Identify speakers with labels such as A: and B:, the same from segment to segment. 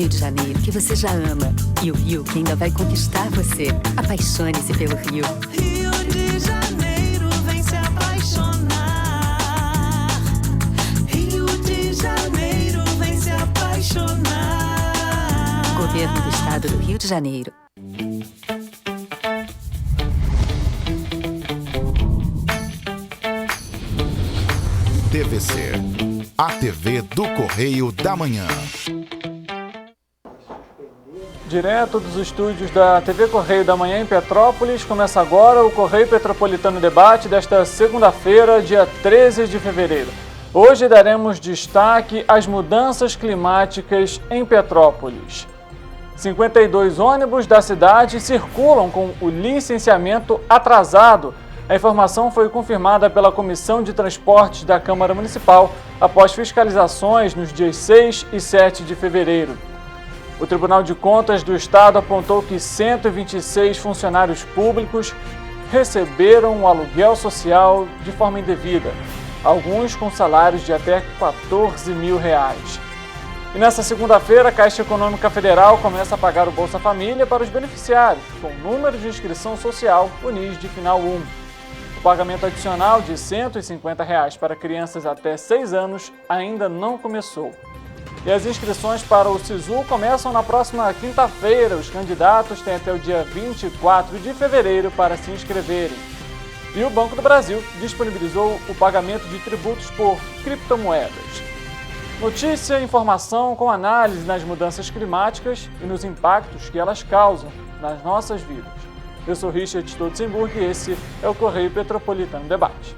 A: Rio de Janeiro que você já ama e o Rio que ainda vai conquistar você. Apaixone-se pelo Rio.
B: Rio de Janeiro, vem se apaixonar. Rio de Janeiro, vem se apaixonar.
A: Governo do Estado do Rio de Janeiro.
C: TVC, a TV do Correio da Manhã.
D: Direto dos estúdios da TV Correio da Manhã em Petrópolis, começa agora o Correio Petropolitano Debate desta segunda-feira, dia 13 de fevereiro. Hoje daremos destaque às mudanças climáticas em Petrópolis. 52 ônibus da cidade circulam com o licenciamento atrasado. A informação foi confirmada pela Comissão de Transportes da Câmara Municipal após fiscalizações nos dias 6 e 7 de fevereiro. O Tribunal de Contas do Estado apontou que 126 funcionários públicos receberam o aluguel social de forma indevida, alguns com salários de até R$14 mil. E nesta segunda-feira, a Caixa Econômica Federal começa a pagar o Bolsa Família para os beneficiários, com número de inscrição social, o NIS de final 1. O pagamento adicional de R$ 150 para crianças até 6 anos ainda não começou. E as inscrições para o SISU começam na próxima quinta-feira. Os candidatos têm até o dia 24 de fevereiro para se inscreverem. E o Banco do Brasil disponibilizou o pagamento de tributos por criptomoedas. Notícia e informação com análise nas mudanças climáticas e nos impactos que elas causam nas nossas vidas. Eu sou Richard Stolzenburg e esse é o Correio Petropolitano Debate.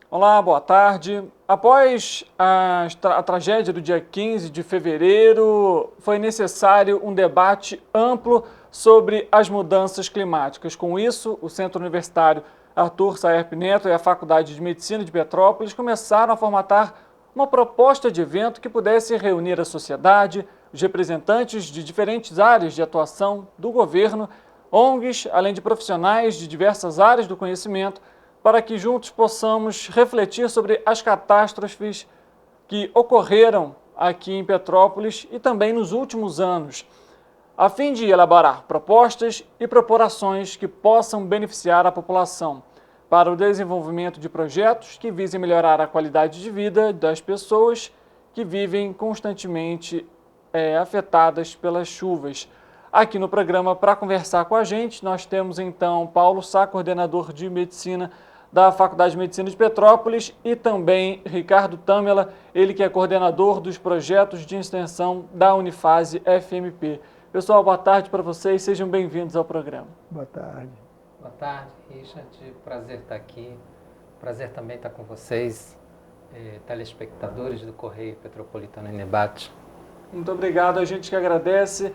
D: Olá, boa tarde. Após a tragédia do dia 15 de fevereiro, foi necessário um debate amplo sobre as mudanças climáticas. Com isso, o Centro Universitário Arthur Saerp Neto e a Faculdade de Medicina de Petrópolis começaram a formatar uma proposta de evento que pudesse reunir a sociedade, os representantes de diferentes áreas de atuação do governo, ONGs, além de profissionais de diversas áreas do conhecimento, para que juntos possamos refletir sobre as catástrofes que ocorreram aqui em Petrópolis e também nos últimos anos, a fim de elaborar propostas e propor ações que possam beneficiar a população para o desenvolvimento de projetos que visem melhorar a qualidade de vida das pessoas que vivem constantemente afetadas pelas chuvas. Aqui no programa, para conversar com a gente, nós temos então Paulo Sá, coordenador de Medicina da Faculdade de Medicina de Petrópolis, e também Ricardo Tâmela, ele que é coordenador dos projetos de extensão da Unifase FMP. Pessoal, boa tarde para vocês, sejam bem-vindos ao programa.
E: Boa tarde.
F: Boa tarde, Richard. Prazer estar aqui. Prazer também estar com vocês, telespectadores do Correio Petropolitano em Debate.
D: Muito obrigado, a gente que agradece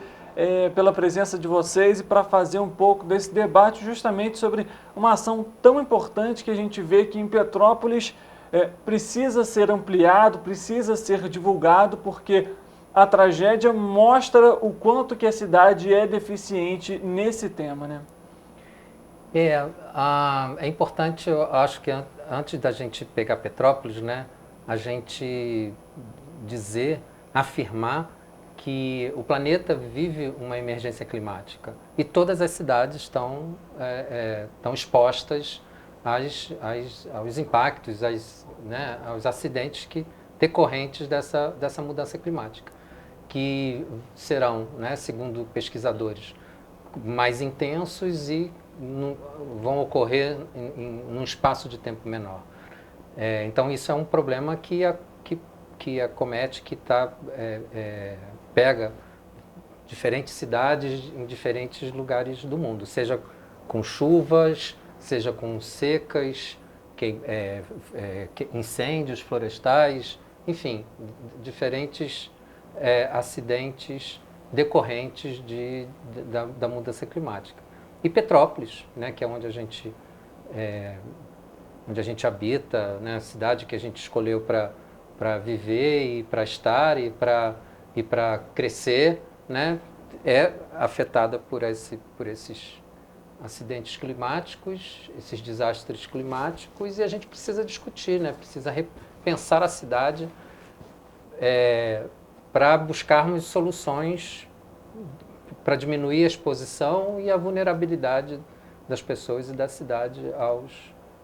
D: pela presença de vocês e para fazer um pouco desse debate justamente sobre uma ação tão importante que a gente vê que em Petrópolis precisa ser ampliado, precisa ser divulgado, porque a tragédia mostra o quanto que a cidade é deficiente nesse tema, né?
F: É importante, eu acho que antes da gente pegar Petrópolis, né, a gente afirmar que o planeta vive uma emergência climática e todas as cidades estão expostas aos impactos, aos acidentes decorrentes dessa mudança climática, que serão, segundo pesquisadores, mais intensos e vão ocorrer num espaço de tempo menor. Então isso é um problema que acomete, pega diferentes cidades em diferentes lugares do mundo, seja com chuvas, seja com secas, incêndios florestais, enfim, diferentes acidentes decorrentes da mudança climática. E Petrópolis, que é onde a gente habita, a cidade que a gente escolheu para viver e para estar e para crescer, né, é afetada por esses acidentes climáticos, esses desastres climáticos, e a gente precisa discutir, né, precisa repensar a cidade para buscarmos soluções para diminuir a exposição e a vulnerabilidade das pessoas e da cidade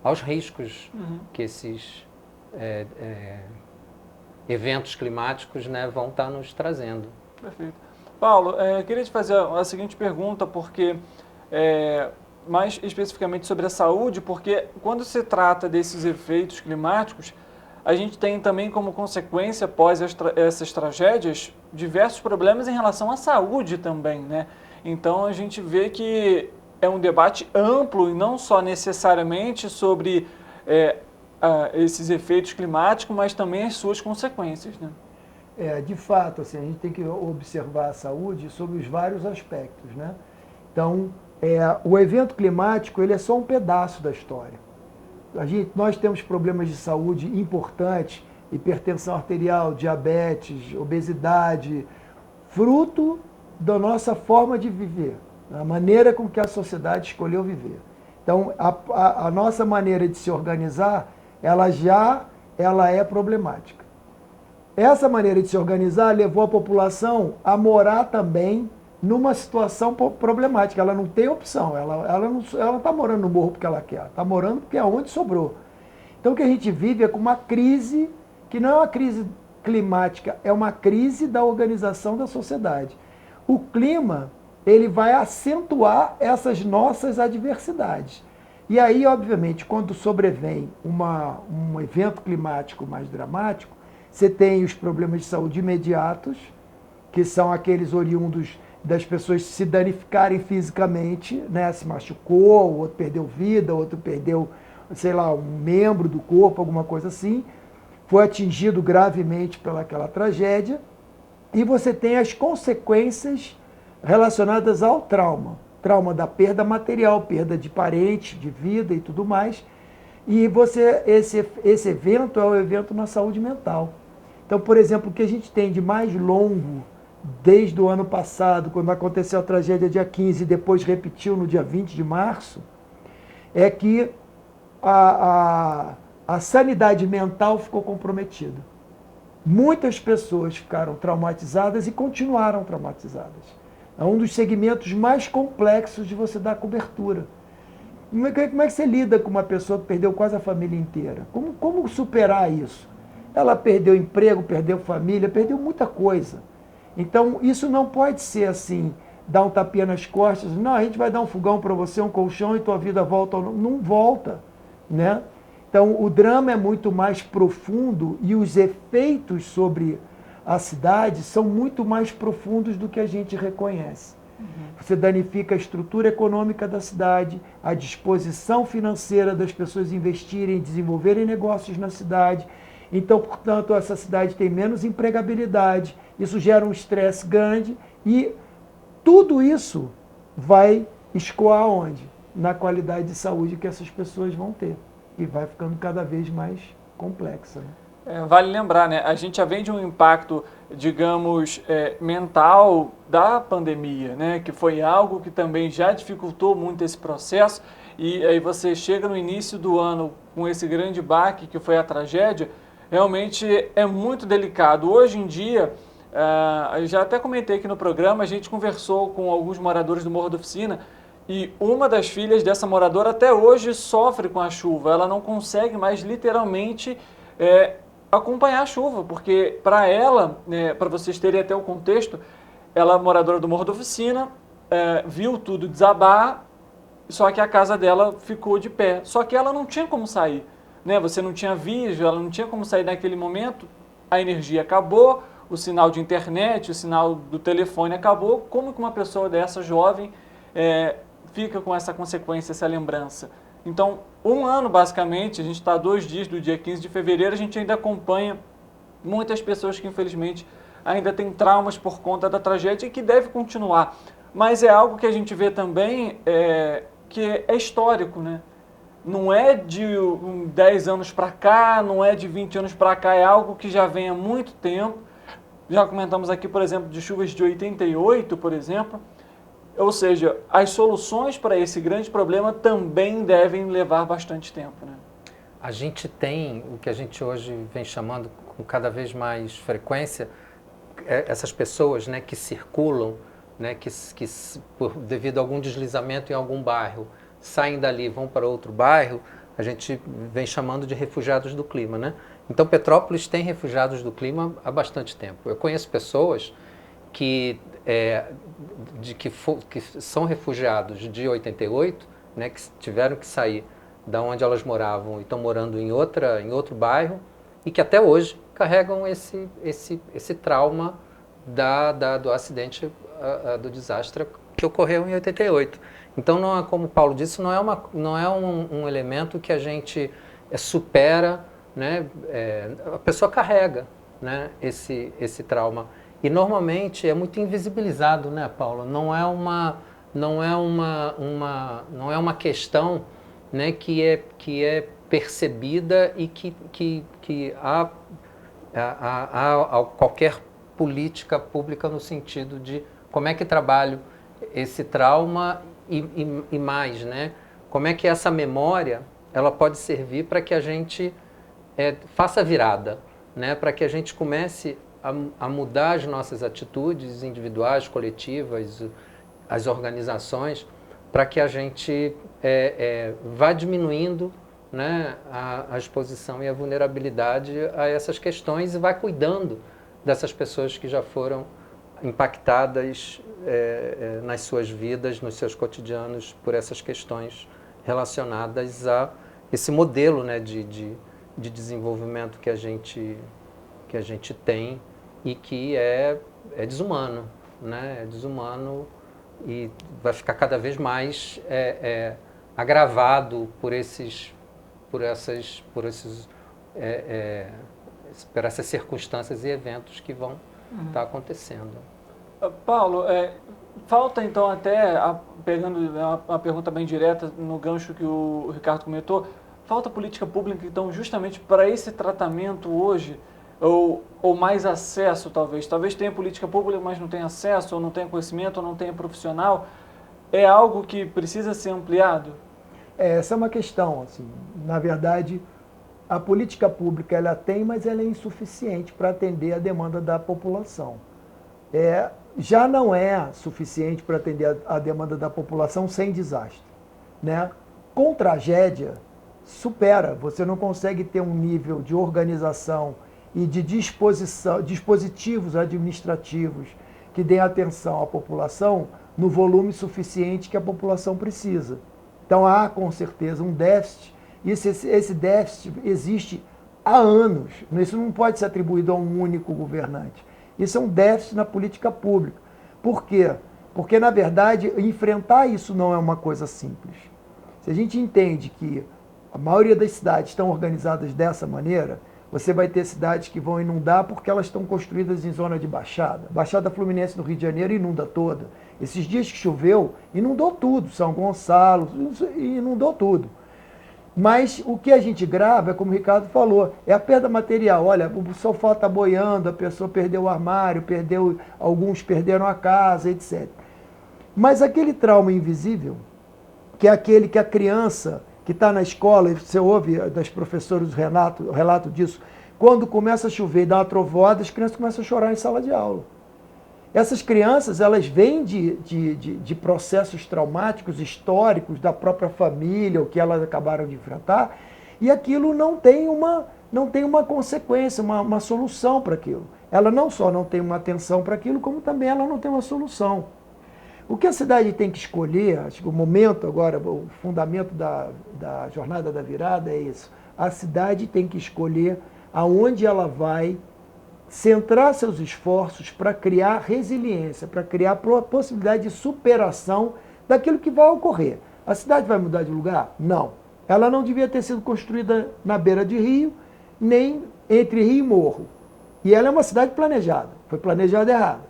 F: aos riscos que esses eventos climáticos, né, vão estar nos trazendo.
D: Perfeito. Paulo, queria te fazer a seguinte pergunta, porque mais especificamente sobre a saúde, porque quando se trata desses efeitos climáticos, a gente tem também como consequência, após essas tragédias, diversos problemas em relação à saúde também, né? Então a gente vê que é um debate amplo e não só necessariamente sobre esses efeitos climáticos, mas também as suas consequências, né?
E: De fato, assim, a gente tem que observar a saúde sob os vários aspectos, né? Então, o evento climático, ele é só um pedaço da história. Nós temos problemas de saúde importantes, hipertensão arterial, diabetes, obesidade, fruto da nossa forma de viver, a maneira com que a sociedade escolheu viver. Então, a nossa maneira de se organizar, ela é problemática. Essa maneira de se organizar levou a população a morar também numa situação problemática. Ela não tem opção, ela não está morando no morro porque ela quer, está morando porque é onde sobrou. Então o que a gente vive é com uma crise, que não é uma crise climática, é uma crise da organização da sociedade. O clima, ele vai acentuar essas nossas adversidades. E aí, obviamente, quando sobrevém um evento climático mais dramático, você tem os problemas de saúde imediatos, que são aqueles oriundos das pessoas se danificarem fisicamente, né? Se machucou, o outro perdeu vida, o outro perdeu, sei lá, um membro do corpo, alguma coisa assim, foi atingido gravemente pelaquela tragédia, e você tem as consequências relacionadas ao trauma da perda material, perda de parente, de vida e tudo mais, e esse evento é o evento na saúde mental. Então, por exemplo, o que a gente tem de mais longo desde o ano passado, quando aconteceu a tragédia dia 15 e depois repetiu no dia 20 de março, é que a sanidade mental ficou comprometida. Muitas pessoas ficaram traumatizadas e continuaram traumatizadas. É um dos segmentos mais complexos de você dar cobertura. Como é que você lida com uma pessoa que perdeu quase a família inteira? Como superar isso? Ela perdeu emprego, perdeu família, perdeu muita coisa. Então, isso não pode ser assim, dar um tapinha nas costas, não, a gente vai dar um fogão para você, um colchão e tua vida volta. Não volta, né? Então, o drama é muito mais profundo e os efeitos sobre a cidade são muito mais profundos do que a gente reconhece. Você danifica a estrutura econômica da cidade, a disposição financeira das pessoas investirem, desenvolverem negócios na cidade. Então, portanto, essa cidade tem menos empregabilidade, isso gera um estresse grande e tudo isso vai escoar onde? Na qualidade de saúde que essas pessoas vão ter. E vai ficando cada vez mais complexa, né?
D: Vale lembrar, né? A gente já vem de um impacto, digamos, mental da pandemia, né? Que foi algo que também já dificultou muito esse processo. E aí você chega no início do ano com esse grande baque que foi a tragédia, realmente é muito delicado. Hoje em dia, eu já até comentei aqui no programa, a gente conversou com alguns moradores do Morro da Oficina e uma das filhas dessa moradora até hoje sofre com a chuva. Ela não consegue mais literalmente acompanhar a chuva, porque para ela, para vocês terem até o contexto, ela é moradora do Morro da Oficina, viu tudo desabar, só que a casa dela ficou de pé. Só que ela não tinha como sair, né? Você não tinha vídeo, ela não tinha como sair naquele momento, a energia acabou, o sinal de internet, o sinal do telefone acabou. Como que uma pessoa dessa jovem fica com essa consequência, essa lembrança? Então, um ano basicamente, a gente está a 2 dias do dia 15 de fevereiro, a gente ainda acompanha muitas pessoas que infelizmente ainda têm traumas por conta da tragédia e que deve continuar. Mas é algo que a gente vê também que é histórico, né? não é de 10 anos para cá, não é de 20 anos para cá, é algo que já vem há muito tempo. Já comentamos aqui, por exemplo, de chuvas de 88, por exemplo. Ou seja, as soluções para esse grande problema também devem levar bastante tempo, né?
F: A gente tem o que a gente hoje vem chamando com cada vez mais frequência, essas pessoas, né, que circulam, né, devido a algum deslizamento em algum bairro, saem dali e vão para outro bairro, a gente vem chamando de refugiados do clima, né? Então, Petrópolis tem refugiados do clima há bastante tempo. Eu conheço pessoas que são refugiados de 88, né, que tiveram que sair da onde elas moravam e estão morando em outro bairro, e que até hoje carregam esse trauma do acidente, do desastre que ocorreu em 88. Então, não é, como o Paulo disse, não é um elemento que a gente supera, né? A pessoa carrega, né, esse trauma. E normalmente é muito invisibilizado, né, Paulo? Não é uma questão, né, que é percebida e que há qualquer política pública no sentido de como é que trabalho esse trauma e mais, né? Como é que essa memória ela pode servir para que a gente faça virada, né? Para que a gente comece a mudar as nossas atitudes individuais, coletivas, as organizações, para que a gente vá diminuindo, né, a exposição e a vulnerabilidade a essas questões e vai cuidando dessas pessoas que já foram impactadas nas suas vidas, nos seus cotidianos, por essas questões relacionadas a esse modelo, né, de desenvolvimento que a gente tem e que é desumano, né? É desumano e vai ficar cada vez mais agravado por essas circunstâncias e eventos que vão estar acontecendo.
D: Paulo, falta então até, pegando uma pergunta bem direta no gancho que o Ricardo comentou, falta política pública então justamente para esse tratamento hoje, ou mais acesso talvez tenha política pública, mas não tenha acesso, ou não tenha conhecimento, ou não tenha profissional, é algo que precisa ser ampliado?
E: Essa é uma questão, assim, na verdade, a política pública ela tem, mas ela é insuficiente para atender a demanda da população. Já não é suficiente para atender a demanda da população sem desastre, né? Com tragédia, supera, você não consegue ter um nível de organização e de dispositivos administrativos que deem atenção à população no volume suficiente que a população precisa. Então há, com certeza, um déficit, e esse déficit existe há anos. Isso não pode ser atribuído a um único governante. Isso é um déficit na política pública. Por quê? Porque, na verdade, enfrentar isso não é uma coisa simples. Se a gente entende que a maioria das cidades estão organizadas dessa maneira, você vai ter cidades que vão inundar porque elas estão construídas em zona de baixada. Baixada Fluminense no Rio de Janeiro inunda toda. Esses dias que choveu, inundou tudo. São Gonçalo, inundou tudo. Mas o que a gente grava, como o Ricardo falou, é a perda material. Olha, o sofá está boiando, a pessoa perdeu o armário, alguns perderam a casa, etc. Mas aquele trauma invisível, que é aquele que a criança que está na escola, e você ouve das professoras o relato disso, quando começa a chover e dá uma trovoada, as crianças começam a chorar em sala de aula. Essas crianças, elas vêm de processos traumáticos, históricos, da própria família, o que elas acabaram de enfrentar, e aquilo não tem uma consequência, uma solução para aquilo. Ela não só não tem uma atenção para aquilo, como também ela não tem uma solução. O que a cidade tem que escolher, acho que o momento agora, o fundamento da jornada da virada é isso. A cidade tem que escolher aonde ela vai centrar seus esforços para criar resiliência, para criar possibilidade de superação daquilo que vai ocorrer. A cidade vai mudar de lugar? Não. Ela não devia ter sido construída na beira de rio, nem entre rio e morro. E ela é uma cidade planejada, foi planejada errado.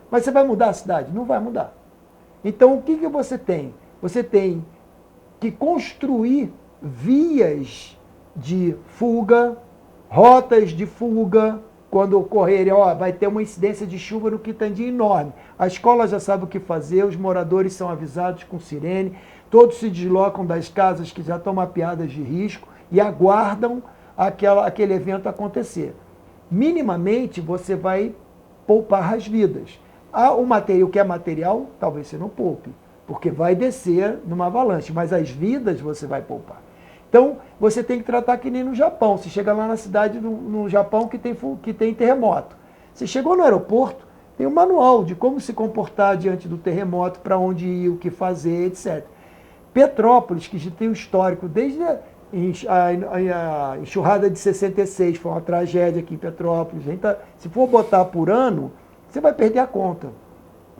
E: Mas você vai mudar a cidade? Não vai mudar. Então, o que você tem? Você tem que construir vias de fuga, rotas de fuga, quando ocorrerem, vai ter uma incidência de chuva no Quitandi enorme. A escola já sabe o que fazer, os moradores são avisados com sirene, todos se deslocam das casas que já estão mapeadas de risco e aguardam aquele evento acontecer. Minimamente, você vai poupar as vidas. O material que é material, talvez você não poupe, porque vai descer numa avalanche, mas as vidas você vai poupar. Então, você tem que tratar que nem no Japão. Você chega lá na cidade no Japão que tem terremoto. Você chegou no aeroporto, tem um manual de como se comportar diante do terremoto, para onde ir, o que fazer, etc. Petrópolis, que já tem um histórico desde a enxurrada de 66, foi uma tragédia aqui em Petrópolis. Se for botar por ano, você vai perder a conta.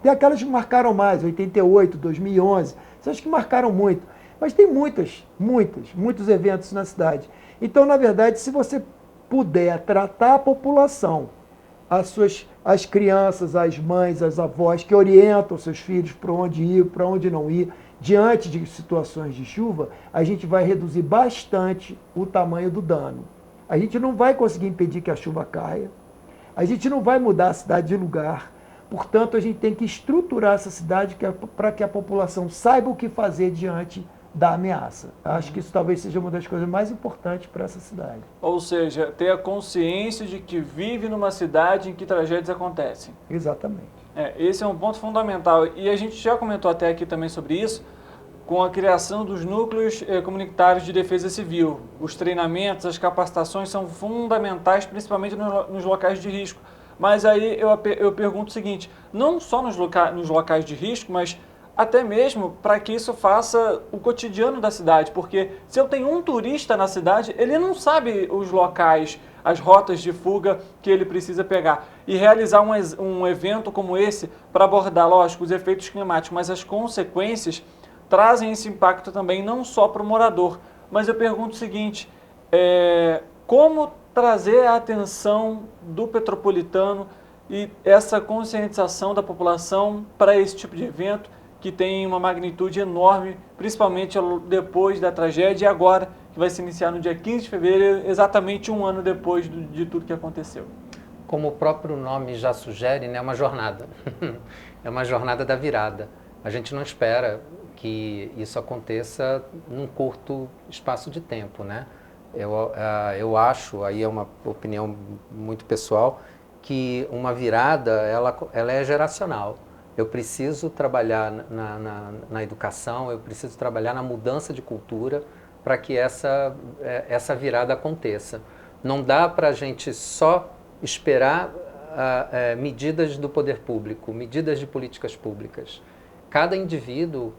E: Tem aquelas que marcaram mais, 88, 2011, essas que marcaram muito. Mas tem muitos eventos na cidade. Então, na verdade, se você puder tratar a população, as crianças, as mães, as avós que orientam seus filhos para onde ir, para onde não ir, diante de situações de chuva, a gente vai reduzir bastante o tamanho do dano. A gente não vai conseguir impedir que a chuva caia, a gente não vai mudar a cidade de lugar. Portanto, a gente tem que estruturar essa cidade para que a população saiba o que fazer diante da ameaça. Acho que isso talvez seja uma das coisas mais importantes para essa cidade.
D: Ou seja, ter a consciência de que vive numa cidade em que tragédias acontecem.
E: Exatamente.
D: Esse é um ponto fundamental. E a gente já comentou até aqui também sobre isso, com a criação dos núcleos comunitários de defesa civil. Os treinamentos, as capacitações são fundamentais, principalmente nos locais de risco. Mas aí eu pergunto o seguinte, não só nos locais de risco, mas até mesmo para que isso faça o cotidiano da cidade, porque se eu tenho um turista na cidade, ele não sabe os locais, as rotas de fuga que ele precisa pegar. E realizar um evento como esse para abordar, lógico, os efeitos climáticos, mas as consequências trazem esse impacto também não só para o morador. Mas eu pergunto o seguinte, como trazer a atenção do petropolitano e essa conscientização da população para esse tipo de evento, que tem uma magnitude enorme, principalmente depois da tragédia e agora, que vai se iniciar no dia 15 de fevereiro, exatamente um ano depois de tudo que aconteceu.
F: Como o próprio nome já sugere, né, é uma jornada. É uma jornada da virada. A gente não espera que isso aconteça num curto espaço de tempo, né? Eu acho, aí é uma opinião muito pessoal, que uma virada, ela é geracional. Eu preciso trabalhar na educação, eu preciso trabalhar na mudança de cultura para que essa virada aconteça. Não dá para a gente só esperar medidas do poder público, medidas de políticas públicas. Cada indivíduo,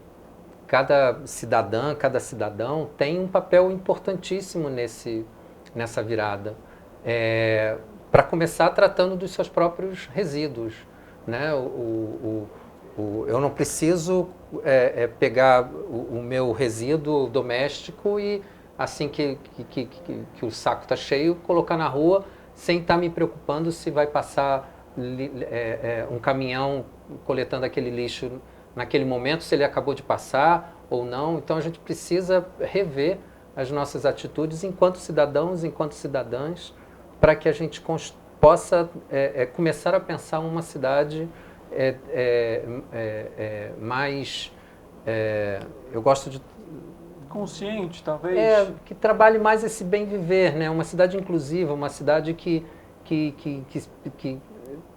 F: cada cidadã, cada cidadão tem um papel importantíssimo nessa virada. Para começar tratando dos seus próprios resíduos. Né? Eu não preciso pegar o meu resíduo doméstico e assim que o saco está cheio, colocar na rua sem estar me preocupando se vai passar um caminhão coletando aquele lixo naquele momento, se ele acabou de passar ou não. Então a gente precisa rever as nossas atitudes enquanto cidadãos, enquanto cidadãs, para que a gente possa começar a pensar uma cidade mais, eu gosto de...
D: Consciente, talvez?
F: Que trabalhe mais esse bem viver, né? Uma cidade inclusiva, uma cidade que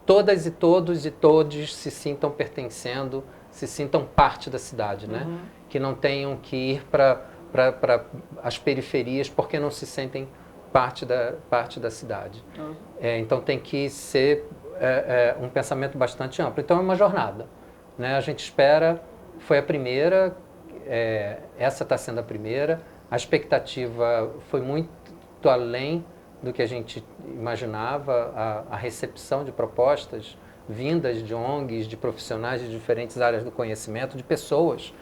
F: todas e todos e todes se sintam pertencendo, se sintam parte da cidade, né?
D: Uhum.
F: Que não tenham que ir para as periferias porque não se sentem parte da cidade.
D: Uhum.
F: Então tem que ser um pensamento bastante amplo. Então é uma jornada, né? A gente espera, foi a primeira, essa está sendo a primeira, a expectativa foi muito além do que a gente imaginava, a recepção de propostas vindas de ONGs, de profissionais de diferentes áreas do conhecimento, de pessoas,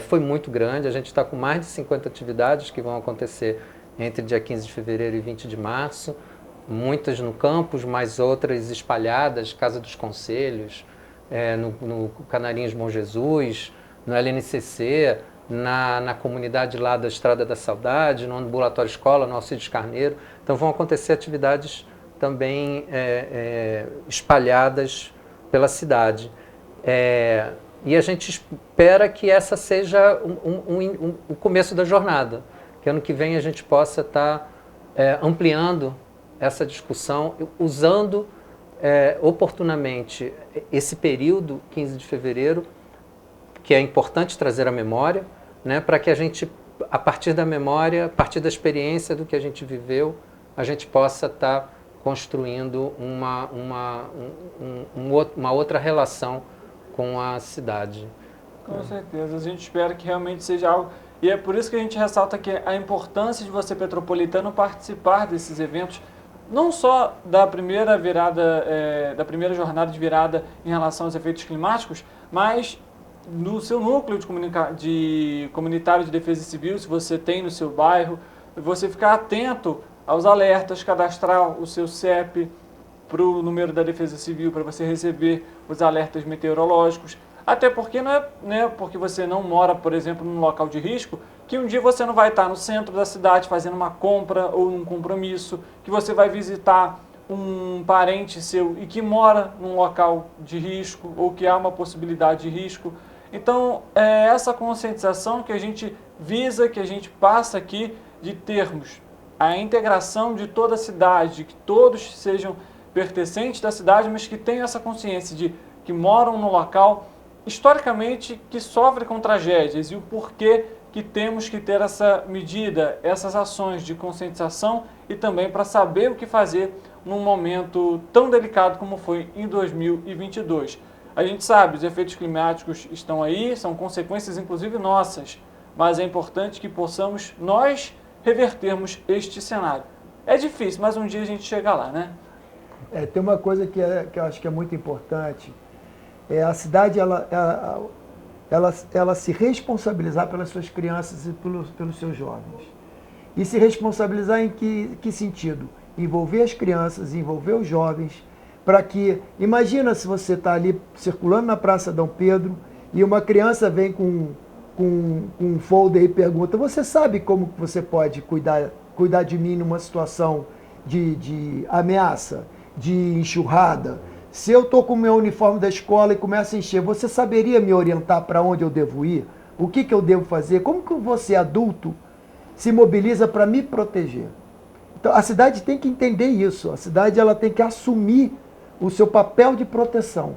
F: foi muito grande. A gente está com mais de 50 atividades que vão acontecer entre dia 15 de fevereiro e 20 de março, muitas no campus, mais outras espalhadas, Casa dos Conselhos, no Canarinhos Bom Jesus, no LNCC, na comunidade lá da Estrada da Saudade, no Ambulatório Escola, no Alcides Carneiro. Então vão acontecer atividades também espalhadas pela cidade. E a gente espera que essa seja o começo da jornada, que ano que vem a gente possa estar ampliando essa discussão, usando oportunamente esse período, 15 de fevereiro, que é importante trazer à memória, né, para que a gente, a partir da memória, a partir da experiência do que a gente viveu, a gente possa estar construindo uma outra relação com a cidade.
D: Com certeza, a gente espera que realmente seja algo, e é por isso que a gente ressalta que a importância de você, petropolitano, participar desses eventos, não só da primeira virada, da primeira jornada de virada em relação aos efeitos climáticos, mas no seu núcleo de comunitário de defesa civil, se você tem no seu bairro, você ficar atento aos alertas, cadastrar o seu CEP para o número da Defesa Civil, para você receber os alertas meteorológicos. Até porque não é porque você não mora, por exemplo, num local de risco, que um dia você não vai estar no centro da cidade fazendo uma compra ou um compromisso, que você vai visitar um parente seu e que mora num local de risco ou que há uma possibilidade de risco. Então, é essa conscientização que a gente visa, que a gente passa aqui, de termos a integração de toda a cidade, de que todos sejam pertencentes da cidade, mas que tenham essa consciência de que moram no local, historicamente, que sofre com tragédias e o porquê que temos que ter essa medida, essas ações de conscientização e também para saber o que fazer num momento tão delicado como foi em 2022. A gente sabe, os efeitos climáticos estão aí, são consequências inclusive nossas, mas é importante que possamos nós revertermos este cenário. É difícil, mas um dia a gente chega lá, né?
E: Tem uma coisa que eu acho que é muito importante, a cidade ela se responsabilizar pelas suas crianças e pelos seus jovens. E se responsabilizar em que sentido? Envolver as crianças, envolver os jovens, para que, imagina se você está ali circulando na Praça Dom Pedro e uma criança vem com um folder e pergunta, você sabe como você pode cuidar de mim numa situação de ameaça, de enxurrada? Se eu estou com o meu uniforme da escola e começa a encher, você saberia me orientar para onde eu devo ir? O que eu devo fazer? Como que você, adulto, se mobiliza para me proteger? Então, a cidade tem que entender isso. A cidade ela tem que assumir o seu papel de proteção.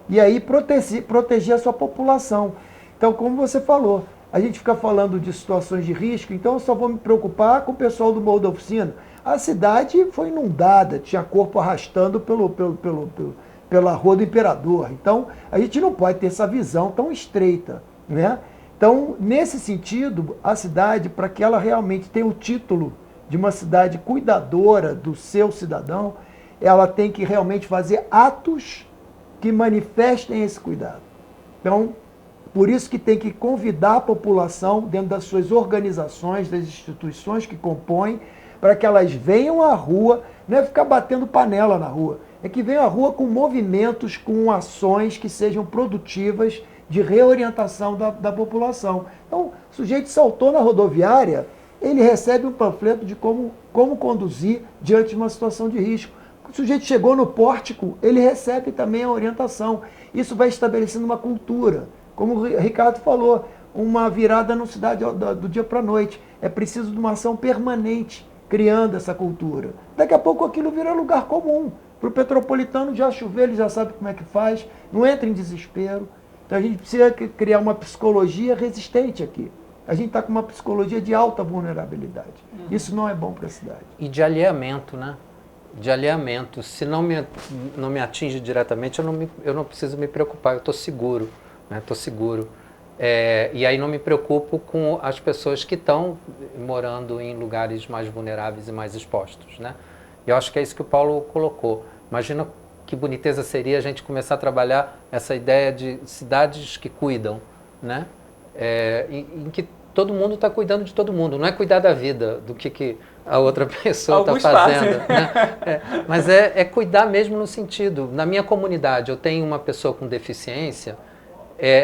E: E aí proteger a sua população. Então, como você falou, a gente fica falando de situações de risco, então eu só vou me preocupar com o pessoal do Morro da Oficina. A cidade foi inundada, tinha corpo arrastando pela Rua do Imperador. Então, a gente não pode ter essa visão tão estreita, né? Então, nesse sentido, a cidade, para que ela realmente tenha o título de uma cidade cuidadora do seu cidadão, ela tem que realmente fazer atos que manifestem esse cuidado. Então, por isso que tem que convidar a população, dentro das suas organizações, das instituições que compõem, para que elas venham à rua, não é ficar batendo panela na rua, é que venham à rua com movimentos, com ações que sejam produtivas de reorientação da população. Então, o sujeito saltou na rodoviária, ele recebe um panfleto de como conduzir diante de uma situação de risco. O sujeito chegou no pórtico, ele recebe também a orientação. Isso vai estabelecendo uma cultura. Como o Ricardo falou, uma virada na cidade do dia para a noite. É preciso de uma ação permanente, criando essa cultura. Daqui a pouco aquilo vira lugar comum. Para o petropolitano já chover, ele já sabe como é que faz, não entra em desespero. Então a gente precisa criar uma psicologia resistente aqui. A gente está com uma psicologia de alta vulnerabilidade. Isso não é bom para a cidade.
F: E de alinhamento, né? De alinhamento. Se não me atinge diretamente, eu não preciso me preocupar, eu estou seguro. Estou seguro. E aí não me preocupo com as pessoas que estão morando em lugares mais vulneráveis e mais expostos, né? E eu acho que é isso que o Paulo colocou. Imagina que boniteza seria a gente começar a trabalhar essa ideia de cidades que cuidam, né? Em que todo mundo está cuidando de todo mundo. Não é cuidar da vida, do que a outra pessoa está fazendo. Né? Mas é cuidar mesmo no sentido. Na minha comunidade, eu tenho uma pessoa com deficiência,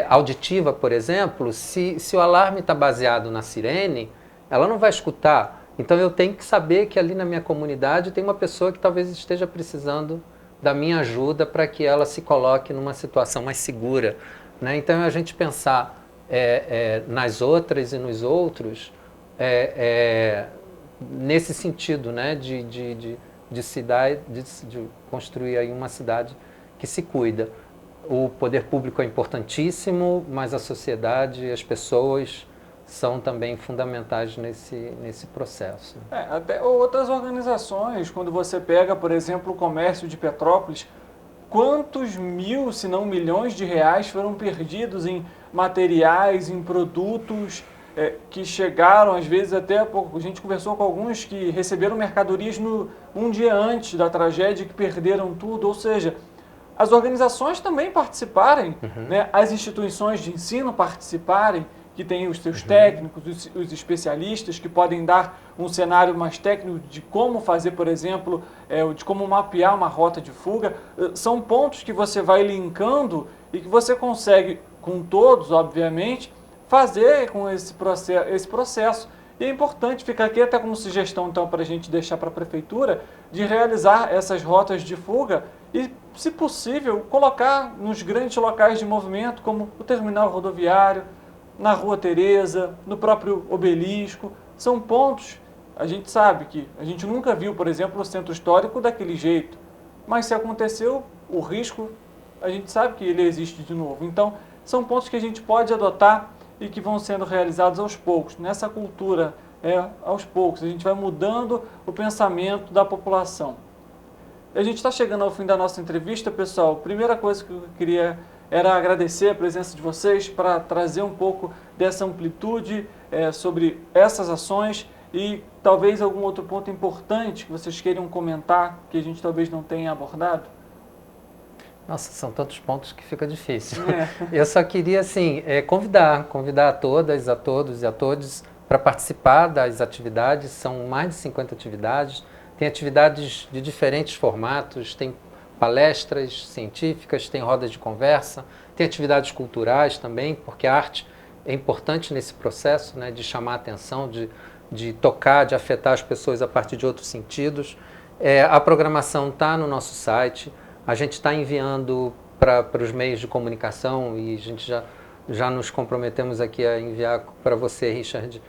F: auditiva, por exemplo, se o alarme está baseado na sirene, ela não vai escutar. Então eu tenho que saber que ali na minha comunidade tem uma pessoa que talvez esteja precisando da minha ajuda para que ela se coloque numa situação mais segura, né? Então a gente pensar nas outras e nos outros nesse sentido, né? de construir aí uma cidade que se cuida. O poder público é importantíssimo, mas a sociedade e as pessoas são também fundamentais nesse processo.
D: Até outras organizações, quando você pega, por exemplo, o comércio de Petrópolis, quantos mil, se não milhões de reais foram perdidos em materiais, em produtos que chegaram, às vezes até pouco. A gente conversou com alguns que receberam mercadorias um dia antes da tragédia, que perderam tudo, ou seja, as organizações também participarem, né? As instituições de ensino participarem, que tem os seus técnicos, os especialistas, que podem dar um cenário mais técnico de como fazer, por exemplo, de como mapear uma rota de fuga. São pontos que você vai linkando e que você consegue, com todos, obviamente, fazer com esse processo. E é importante ficar aqui até como sugestão, então, para a gente deixar para a prefeitura, de realizar essas rotas de fuga e, se possível, colocar nos grandes locais de movimento, como o terminal rodoviário, na Rua Tereza, no próprio Obelisco. São pontos, a gente sabe que a gente nunca viu, por exemplo, o centro histórico daquele jeito, mas se aconteceu, o risco, a gente sabe que ele existe de novo. Então, são pontos que a gente pode adotar e que vão sendo realizados aos poucos. Nessa cultura, aos poucos, a gente vai mudando o pensamento da população. A gente está chegando ao fim da nossa entrevista, pessoal. Primeira coisa que eu queria era agradecer a presença de vocês para trazer um pouco dessa amplitude sobre essas ações e talvez algum outro ponto importante que vocês queiram comentar, que a gente talvez não tenha abordado.
F: Nossa, são tantos pontos que fica difícil. Eu só queria, assim, convidar a todas, a todos e a todos para participar das atividades. São mais de 50 atividades. Tem atividades de diferentes formatos, tem palestras científicas, tem rodas de conversa, tem atividades culturais também, porque a arte é importante nesse processo, né, de chamar a atenção, de tocar, de afetar as pessoas a partir de outros sentidos. A programação está no nosso site, a gente está enviando para os meios de comunicação e a gente já nos comprometemos aqui a enviar para você, Richard,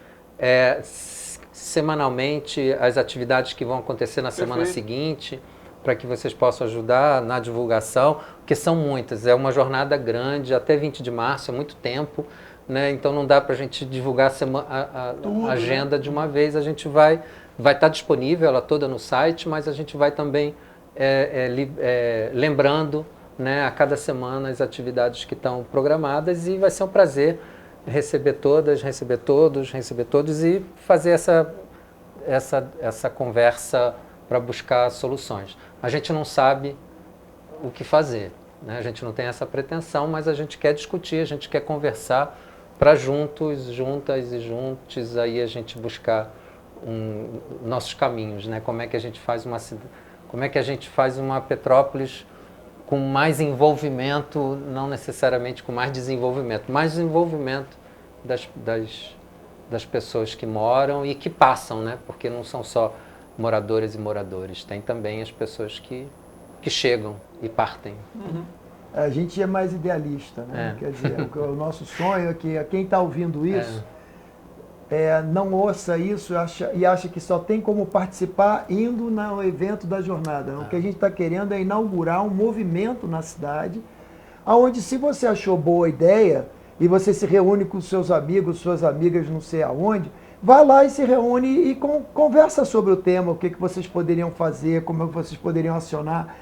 F: semanalmente as atividades que vão acontecer na semana seguinte, para que vocês possam ajudar na divulgação, porque são muitas, é uma jornada grande, até 20 de março, é muito tempo, né? Então não dá para a gente divulgar a agenda de uma vez, a gente vai estar disponível ela toda no site, mas a gente vai também lembrando, né, a cada semana as atividades que estão programadas, e vai ser um prazer receber todas, receber todos e fazer essa conversa para buscar soluções. A gente não sabe o que fazer, né? A gente não tem essa pretensão, mas a gente quer discutir, a gente quer conversar para juntas e juntos aí a gente buscar nossos caminhos, né? Como é que a gente faz uma Petrópolis com mais envolvimento, não necessariamente com mais desenvolvimento das pessoas que moram e que passam, né? Porque não são só moradoras e moradores, tem também as pessoas que chegam e partem.
E: A gente é mais idealista, né? Quer dizer, o nosso sonho é que quem está ouvindo isso não ouça isso e acha que só tem como participar indo no evento da jornada. O que a gente está querendo é inaugurar um movimento na cidade, onde, se você achou boa ideia e você se reúne com seus amigos, suas amigas, não sei aonde, vai lá e se reúne e conversa sobre o tema, o que vocês poderiam fazer, como vocês poderiam acionar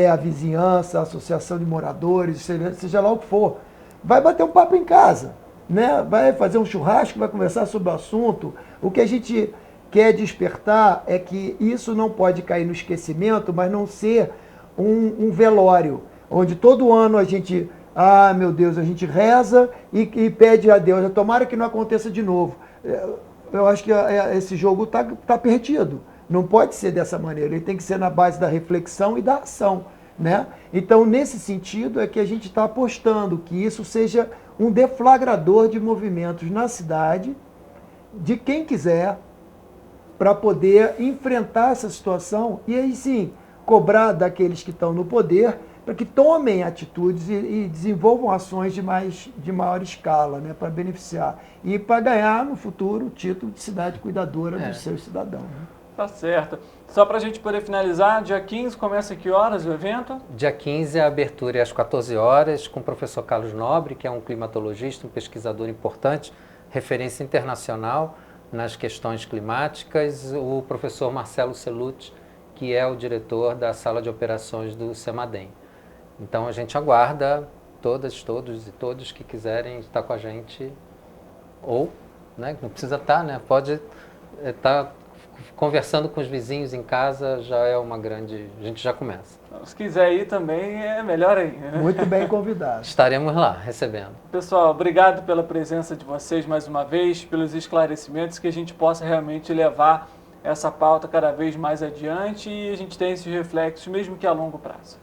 E: a vizinhança, a associação de moradores, seja lá o que for. Vai bater um papo em casa, né? Vai fazer um churrasco, vai conversar sobre o assunto. O que a gente quer despertar é que isso não pode cair no esquecimento, mas não ser um velório, onde todo ano a gente, meu Deus, a gente reza e pede a Deus, tomara que não aconteça de novo. Eu acho que esse jogo está perdido. Não pode ser dessa maneira. Ele tem que ser na base da reflexão e da ação. né? Então, nesse sentido, é que a gente está apostando que isso seja um deflagrador de movimentos na cidade, de quem quiser, para poder enfrentar essa situação e aí sim cobrar daqueles que estão no poder para que tomem atitudes e desenvolvam ações de maior escala, né, para beneficiar e para ganhar no futuro o título de cidade cuidadora dos seus cidadãos. Né?
D: Tá certo. Só para a gente poder finalizar, dia 15 começa que horas o evento?
F: Dia 15 a abertura é às 14 horas com o professor Carlos Nobre, que é um climatologista, um pesquisador importante, referência internacional nas questões climáticas, o professor Marcelo Celucci, que é o diretor da sala de operações do CEMADEM. Então a gente aguarda todas, todos e todos que quiserem estar com a gente, ou, né, não precisa estar, né, pode estar conversando com os vizinhos em casa, já é uma grande... a gente já começa.
D: Se quiser ir também, é melhor aí. Né?
E: Muito bem convidado.
F: Estaremos lá, recebendo.
D: Pessoal, obrigado pela presença de vocês mais uma vez, pelos esclarecimentos, que a gente possa realmente levar essa pauta cada vez mais adiante e a gente tem esses reflexos, mesmo que a longo prazo.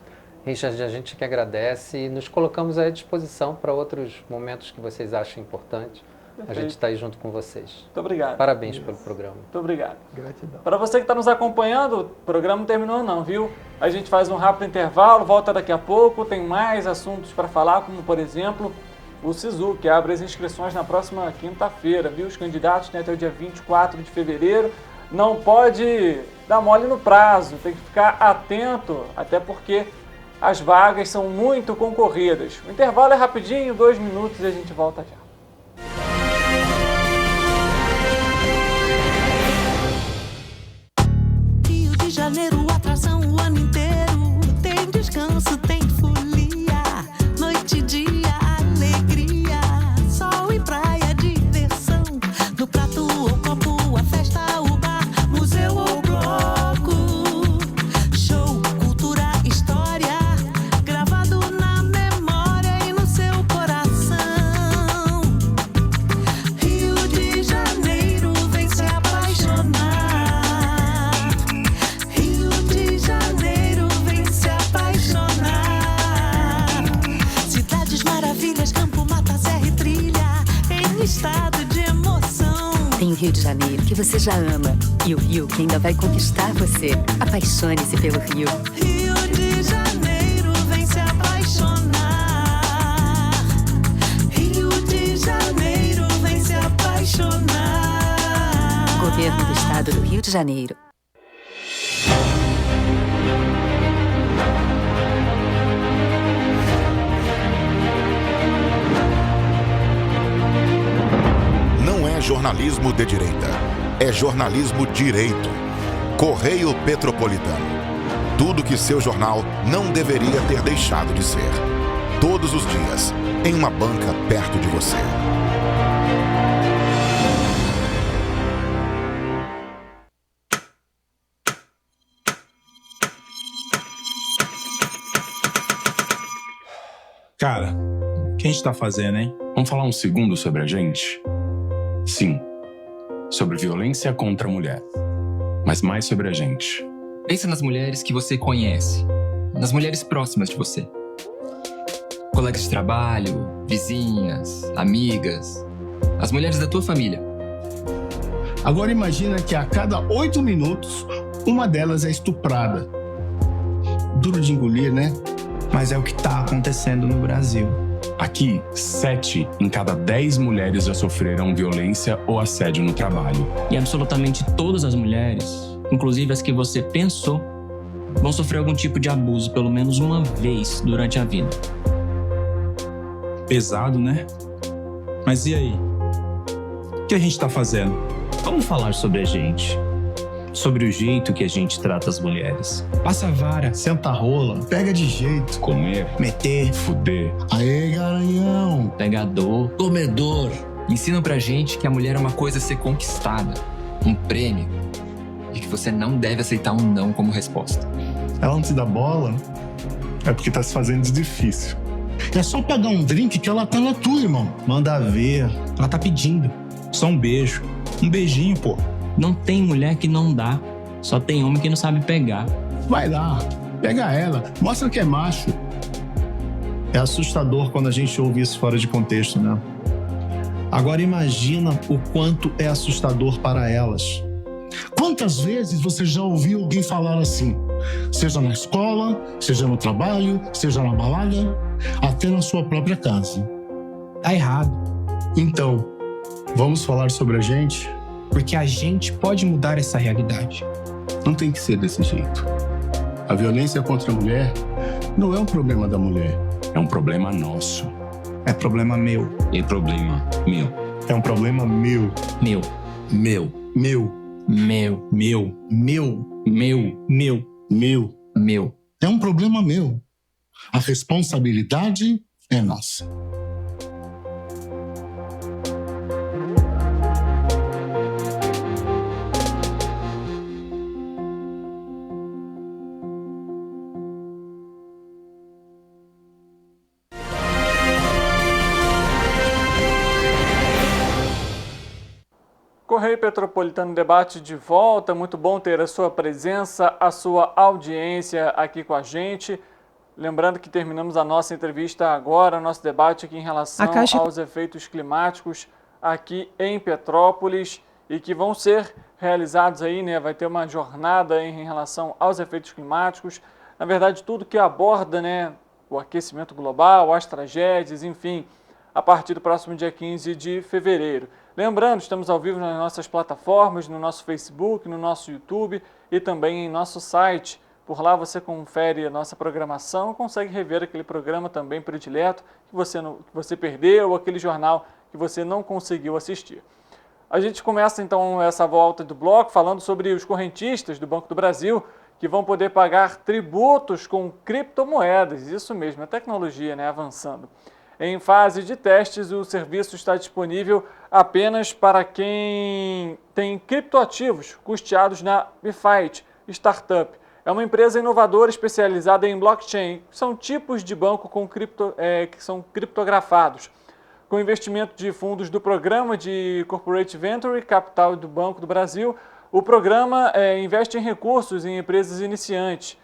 F: Richard, a gente que agradece e nos colocamos à disposição para outros momentos que vocês acham importantes.
D: Perfeito.
F: A gente está aí junto com vocês.
D: Muito obrigado.
F: Parabéns pelo programa.
D: Muito obrigado.
E: Gratidão.
D: Para você que está nos acompanhando, o programa não terminou não, viu? A gente faz um rápido intervalo, volta daqui a pouco, tem mais assuntos para falar, como por exemplo, o SISU, que abre as inscrições na próxima quinta-feira, viu? Os candidatos têm até o dia 24 de fevereiro. Não pode dar mole no prazo, tem que ficar atento, até porque as vagas são muito concorridas. O intervalo é rapidinho, 2 minutos e a gente volta já.
B: Rio de Janeiro, atração o ano inteiro. Tem descanso, tem folia. Noite e dia, alegria. Sol e praia, diversão. No prato ou copo, a festa, o bar, museu ou bloco. Show, cultura, história. Gravado na memória e no seu coração. Rio de Janeiro, vem se apaixonar. Rio de Janeiro, vem se apaixonar. Cidades maravilhas, campo, mata, serra e trilha, em estado de emoção.
A: Tem o Rio de Janeiro, que você já ama, e o Rio, que ainda vai conquistar você. Apaixone-se pelo Rio.
B: Rio de Janeiro, vem se apaixonar. Rio de Janeiro, vem se apaixonar.
A: Governo do Estado do Rio de Janeiro.
C: Não é jornalismo de direita, é jornalismo direito. Correio Petropolitano. Tudo que seu jornal não deveria ter deixado de ser. Todos os dias, em uma banca perto de você.
G: Cara, o que a gente tá fazendo, hein? Vamos falar um segundo sobre a gente? Sim, sobre violência contra a mulher. Mas mais sobre a gente.
H: Pensa nas mulheres que você conhece, nas mulheres próximas de você. Colegas de trabalho, vizinhas, amigas, as mulheres da tua família.
I: Agora imagina que a cada 8 minutos, uma delas é estuprada. Duro de engolir, né?
J: Mas é o que está acontecendo no Brasil.
G: Aqui, 7 em cada 10 mulheres já sofreram violência ou assédio no trabalho.
J: E absolutamente todas as mulheres, inclusive as que você pensou, vão sofrer algum tipo de abuso pelo menos uma vez durante a vida.
G: Pesado, né? Mas e aí? O que a gente tá fazendo?
J: Vamos falar sobre a gente. Sobre o jeito que a gente trata as mulheres.
I: Passa a vara, senta a rola, pega de jeito,
G: Comer,
I: meter.
G: fuder.
I: Aê, garanhão.
J: Pegador.
I: Comedor.
H: Ensinam pra gente que a mulher é uma coisa a ser conquistada, um prêmio, e que você não deve aceitar um não como resposta.
I: Ela não te dá bola, é porque tá se fazendo de difícil. É só pagar um drink que ela tá na tua, irmão. Manda ver.
G: Ela tá pedindo. Só um beijo. Um beijinho, pô.
J: Não tem mulher que não dá, só tem homem que não sabe pegar.
I: Vai lá, Pega ela, mostra que é macho. É assustador quando a gente ouve isso fora de contexto, né? Agora imagina o quanto é assustador para elas. Quantas vezes você já ouviu alguém falar assim? Seja na escola, seja no trabalho, seja na balada, até na sua própria casa.
K: Tá errado.
I: Então, vamos falar sobre a gente?
K: Porque a gente pode mudar essa realidade.
I: Não tem que ser desse jeito. A violência contra a mulher não é um problema da mulher.
G: É um problema nosso.
K: É problema meu.
G: É problema meu.
I: É um problema meu.
K: Meu.
G: Meu.
I: Meu.
K: Meu.
I: Meu. Meu.
K: Meu.
I: Meu. Meu.
K: Meu.
I: É um problema meu. A responsabilidade é nossa.
D: Correio Petropolitano Debate de volta, muito bom ter a sua presença, a sua audiência aqui com a gente. Lembrando que terminamos a nossa entrevista agora, nosso debate aqui em relação aos efeitos climáticos aqui em Petrópolis e que vão ser realizados aí, né? Vai ter uma jornada em relação aos efeitos climáticos. Na verdade, tudo que aborda, né, o aquecimento global, as tragédias, enfim, a partir do próximo dia 15 de fevereiro. Lembrando, estamos ao vivo nas nossas plataformas, no nosso Facebook, no nosso YouTube e também em nosso site. Por lá você confere a nossa programação, consegue rever aquele programa também predileto que você perdeu, ou aquele jornal que você não conseguiu assistir. A gente começa então essa volta do bloco falando sobre os correntistas do Banco do Brasil que vão poder pagar tributos com criptomoedas. Isso mesmo, a tecnologia, né, avançando. Em fase de testes, o serviço está disponível apenas para quem tem criptoativos custeados na Bfight Startup. É uma empresa inovadora especializada em blockchain. São tipos de banco que são criptografados. Com investimento de fundos do Programa de Corporate Venture Capital do Banco do Brasil, o programa investe em recursos em empresas iniciantes.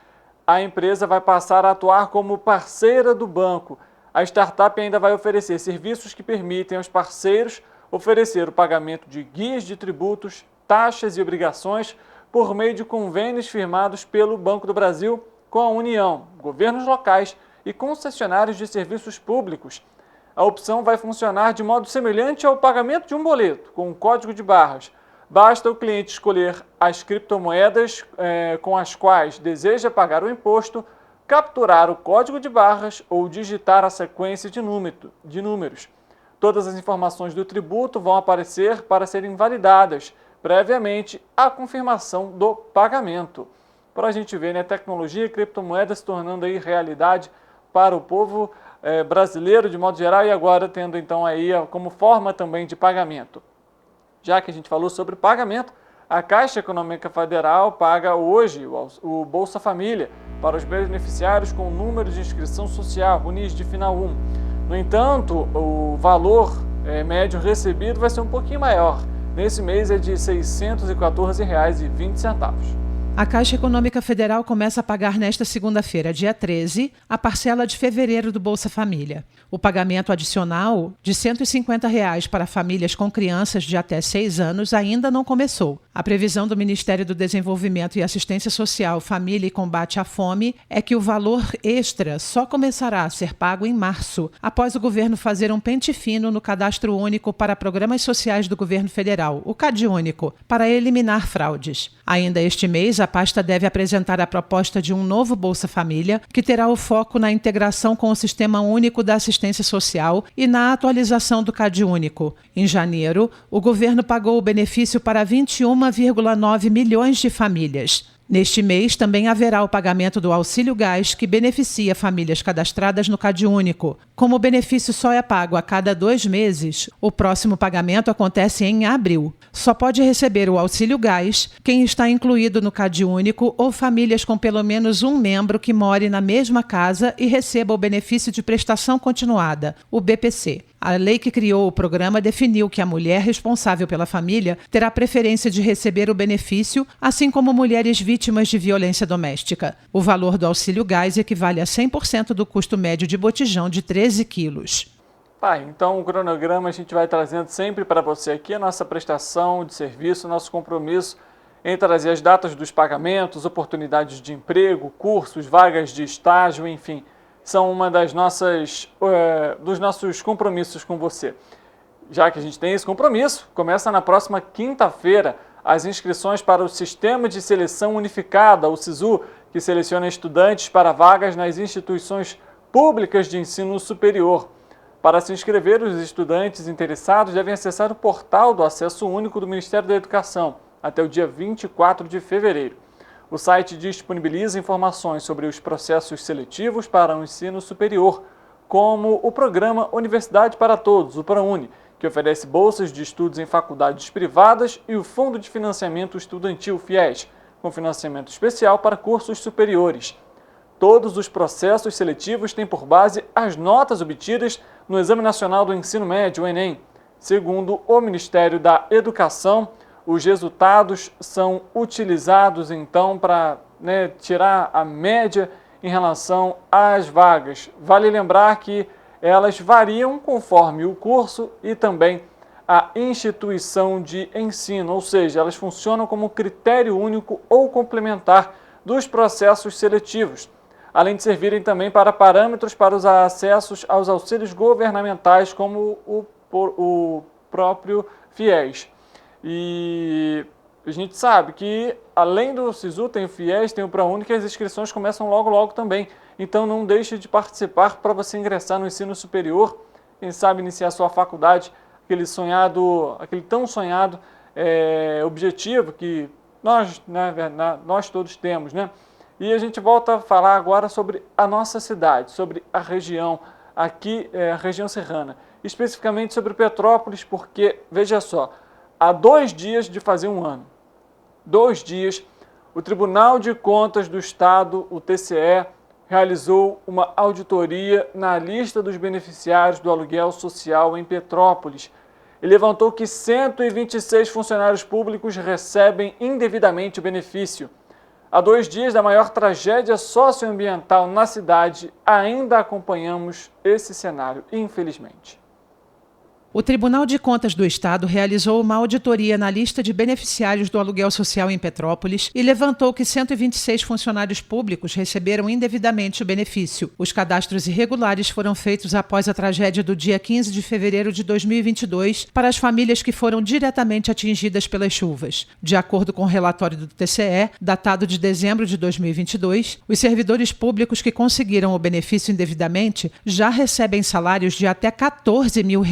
D: A empresa vai passar a atuar como parceira do banco. A startup ainda vai oferecer serviços que permitem aos parceiros oferecer o pagamento de guias de tributos, taxas e obrigações por meio de convênios firmados pelo Banco do Brasil com a União, governos locais e concessionários de serviços públicos. A opção vai funcionar de modo semelhante ao pagamento de um boleto, com um código de barras. Basta o cliente escolher as criptomoedas com as quais deseja pagar o imposto, capturar o código de barras ou digitar a sequência de números. Todas as informações do tributo vão aparecer para serem validadas previamente à confirmação do pagamento. Para a gente ver, né, tecnologia e criptomoedas se tornando aí realidade para o povo brasileiro de modo geral e agora tendo então aí como forma também de pagamento. Já que a gente falou sobre pagamento, a Caixa Econômica Federal paga hoje o Bolsa Família para os beneficiários com número de inscrição social, o NIS de final 1. No entanto, o valor médio recebido vai ser um pouquinho maior. Nesse mês é de R$ 614,20.
L: A Caixa Econômica Federal começa a pagar nesta segunda-feira, dia 13, a parcela de fevereiro do Bolsa Família. O pagamento adicional de R$ 150 para famílias com crianças de até 6 anos ainda não começou. A previsão do Ministério do Desenvolvimento e Assistência Social, Família e Combate à Fome é que o valor extra só começará a ser pago em março, após o governo fazer um pente fino no Cadastro Único para Programas Sociais do Governo Federal, o CadÚnico, para eliminar fraudes. Ainda este mês, a pasta deve apresentar a proposta de um novo Bolsa Família, que terá o foco na integração com o Sistema Único da Assistência Social e na atualização do CadÚnico. Em janeiro, o governo pagou o benefício para 21,9 milhões de famílias. Neste mês, também haverá o pagamento do Auxílio Gás, que beneficia famílias cadastradas no CadÚnico. Como o benefício só é pago a cada 2 meses, o próximo pagamento acontece em abril. Só pode receber o Auxílio Gás quem está incluído no CadÚnico ou famílias com pelo menos um membro que more na mesma casa e receba o benefício de prestação continuada, o BPC. A lei que criou o programa definiu que a mulher responsável pela família terá preferência de receber o benefício, assim como mulheres vítimas de violência doméstica. O valor do auxílio gás equivale a 100% do custo médio de botijão de 13 quilos.
D: Então o cronograma a gente vai trazendo sempre para você aqui a nossa prestação de serviço, nosso compromisso em trazer as datas dos pagamentos, oportunidades de emprego, cursos, vagas de estágio, enfim, são uma das dos nossos compromissos com você. Já que a gente tem esse compromisso, começa na próxima quinta-feira as inscrições para o Sistema de Seleção Unificada, o SISU, que seleciona estudantes para vagas nas instituições públicas de ensino superior. Para se inscrever, os estudantes interessados devem acessar o portal do Acesso Único do Ministério da Educação até o dia 24 de fevereiro. O site disponibiliza informações sobre os processos seletivos para o ensino superior, como o programa Universidade para Todos, o ProUni, que oferece bolsas de estudos em faculdades privadas, e o Fundo de Financiamento Estudantil FIES, com financiamento especial para cursos superiores. Todos os processos seletivos têm por base as notas obtidas no Exame Nacional do Ensino Médio, o Enem. Segundo o Ministério da Educação, os resultados são utilizados, então, para tirar a média em relação às vagas. Vale lembrar que elas variam conforme o curso e também a instituição de ensino, ou seja, elas funcionam como critério único ou complementar dos processos seletivos, além de servirem também para parâmetros para os acessos aos auxílios governamentais, como o próprio FIES. E a gente sabe que, além do SISU, tem o FIES, tem o ProUni, que as inscrições começam logo também. Então não deixe de participar para você ingressar no ensino superior, quem sabe iniciar sua faculdade, aquele tão sonhado objetivo que nós todos temos, né? E a gente volta a falar agora sobre a nossa cidade, sobre a região, aqui a região serrana, especificamente sobre Petrópolis, porque, veja só, há 2 dias de fazer um ano, 2 dias, o Tribunal de Contas do Estado, o TCE, realizou uma auditoria na lista dos beneficiários do aluguel social em Petrópolis e levantou que 126 funcionários públicos recebem indevidamente o benefício. Há 2 dias da maior tragédia socioambiental na cidade, ainda acompanhamos esse cenário, infelizmente.
L: O Tribunal de Contas do Estado realizou uma auditoria na lista de beneficiários do aluguel social em Petrópolis e levantou que 126 funcionários públicos receberam indevidamente o benefício. Os cadastros irregulares foram feitos após a tragédia do dia 15 de fevereiro de 2022 para as famílias que foram diretamente atingidas pelas chuvas. De acordo com o relatório do TCE, datado de dezembro de 2022, os servidores públicos que conseguiram o benefício indevidamente já recebem salários de até R$14 mil,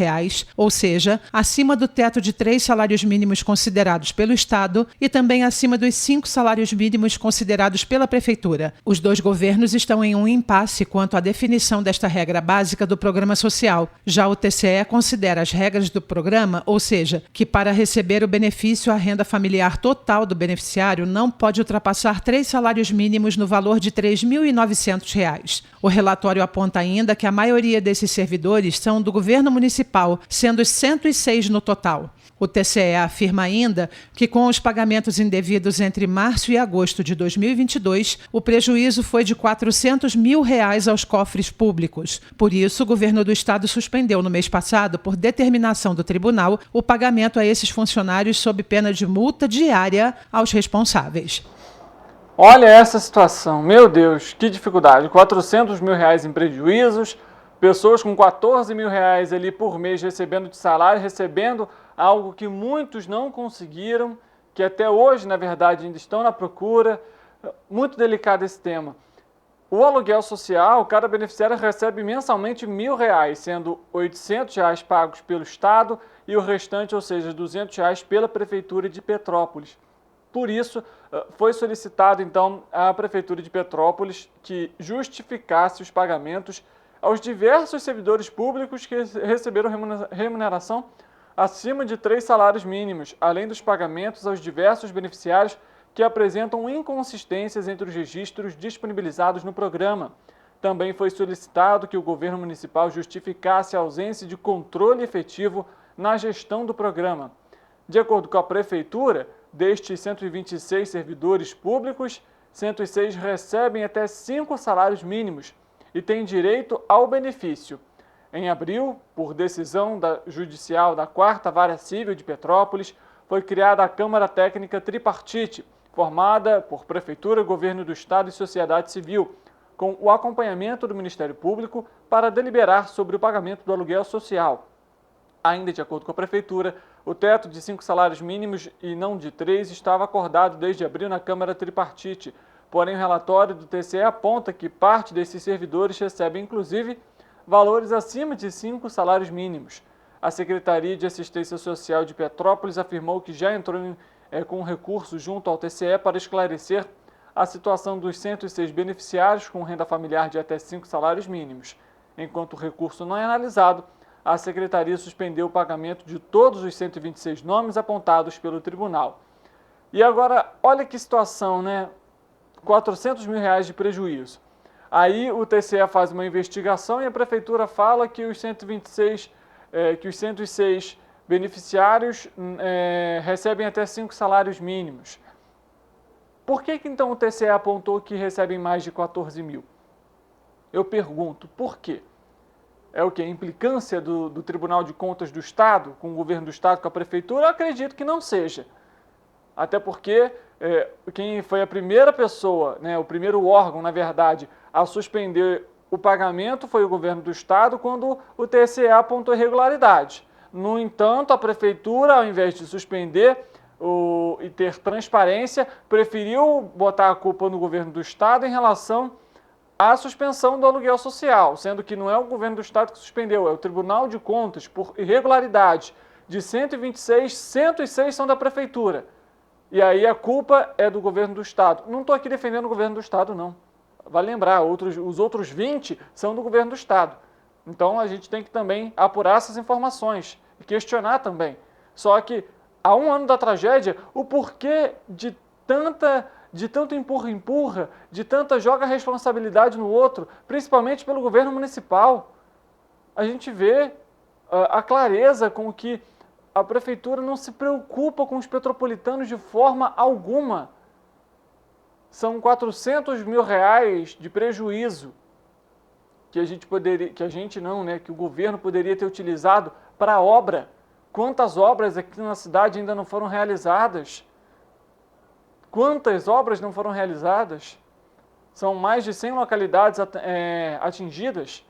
L: ou seja, acima do teto de 3 salários mínimos considerados pelo Estado e também acima dos 5 salários mínimos considerados pela Prefeitura. Os 2 governos estão em um impasse quanto à definição desta regra básica do programa social. Já o TCE considera as regras do programa, ou seja, que para receber o benefício, a renda familiar total do beneficiário não pode ultrapassar 3 salários mínimos no valor de R$ 3.900. O relatório aponta ainda que a maioria desses servidores são do governo municipal, sendo 106 no total. O TCE afirma ainda que, com os pagamentos indevidos entre março e agosto de 2022, o prejuízo foi de R$400 mil aos cofres públicos. Por isso, o governo do estado suspendeu no mês passado, por determinação do tribunal, o pagamento a esses funcionários sob pena de multa diária aos responsáveis.
D: Olha essa situação, meu Deus, que dificuldade. R$400 mil em prejuízos, pessoas com R$14 mil ali por mês recebendo de salário, recebendo algo que muitos não conseguiram, que até hoje, na verdade, ainda estão na procura. Muito delicado esse tema. O aluguel social, cada beneficiário recebe mensalmente R$1.000, sendo R$800 pagos pelo Estado e o restante, ou seja, R$200 pela Prefeitura de Petrópolis. Por isso, foi solicitado, então, à Prefeitura de Petrópolis que justificasse os pagamentos aos diversos servidores públicos que receberam remuneração acima de 3 salários mínimos, além dos pagamentos aos diversos beneficiários que apresentam inconsistências entre os registros disponibilizados no programa. também foi solicitado que o governo municipal justificasse a ausência de controle efetivo na gestão do programa. De acordo com a Prefeitura, destes 126 servidores públicos, 106 recebem até 5 salários mínimos e têm direito ao benefício. Em abril, por decisão judicial da 4ª Vara Civil de Petrópolis, foi criada a Câmara Técnica Tripartite, formada por Prefeitura, Governo do Estado e Sociedade Civil, com o acompanhamento do Ministério Público para deliberar sobre o pagamento do aluguel social. Ainda de acordo com a Prefeitura, o teto de 5 salários mínimos e não de 3 estava acordado desde abril na Câmara Tripartite. Porém, o relatório do TCE aponta que parte desses servidores recebe, inclusive, valores acima de 5 salários mínimos. A Secretaria de Assistência Social de Petrópolis afirmou que já entrou com recurso junto ao TCE para esclarecer a situação dos 106 beneficiários com renda familiar de até 5 salários mínimos. Enquanto o recurso não é analisado, a Secretaria suspendeu o pagamento de todos os 126 nomes apontados pelo tribunal. E agora, olha que situação, né? R$400 mil de prejuízo. Aí o TCE faz uma investigação e a Prefeitura fala que os 106 beneficiários recebem até 5 salários mínimos. Por que então o TCE apontou que recebem mais de 14 mil? Eu pergunto, por quê? É o que? A implicância do Tribunal de Contas do Estado, com o governo do Estado, com a Prefeitura? Eu acredito que não seja. Até porque quem foi a primeira pessoa, né, o primeiro órgão, na verdade, a suspender o pagamento foi o governo do Estado quando o TCE apontou irregularidade. No entanto, a Prefeitura, ao invés de suspender e ter transparência, preferiu botar a culpa no governo do Estado em relação à suspensão do aluguel social, sendo que não é o governo do Estado que suspendeu, é o Tribunal de Contas por irregularidade. De 126, 106 são da Prefeitura. E aí a culpa é do governo do Estado. Não estou aqui defendendo o governo do Estado, não. Vale lembrar, os outros 20 são do governo do Estado. Então a gente tem que também apurar essas informações e questionar também. Só que, há um ano da tragédia, o porquê de tanto empurra-empurra, de tanta joga a responsabilidade no outro, principalmente pelo governo municipal. A gente vê a clareza com que a Prefeitura não se preocupa com os petropolitanos de forma alguma. São R$400 mil de prejuízo que a gente poderia, que o governo poderia ter utilizado para a obra. Quantas obras aqui na cidade ainda não foram realizadas? Quantas obras não foram realizadas? São mais de 100 localidades atingidas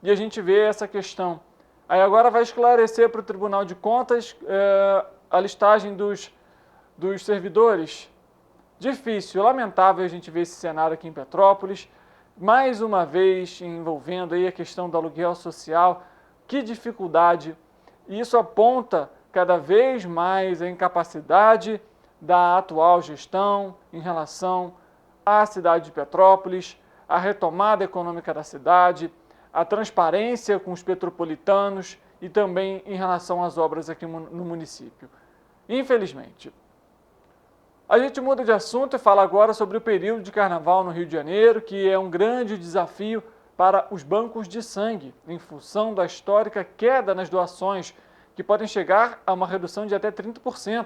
D: e a gente vê essa questão. Aí agora vai esclarecer para o Tribunal de Contas a listagem dos servidores. Difícil, lamentável a gente ver esse cenário aqui em Petrópolis, mais uma vez envolvendo aí a questão do aluguel social. Que dificuldade! E isso aponta cada vez mais a incapacidade da atual gestão em relação à cidade de Petrópolis, a retomada econômica da cidade, a transparência com os petropolitanos e também em relação às obras aqui no município. Infelizmente. A gente muda de assunto e fala agora sobre o período de carnaval no Rio de Janeiro, que é um grande desafio para os bancos de sangue, em função da histórica queda nas doações, que podem chegar a uma redução de até 30%.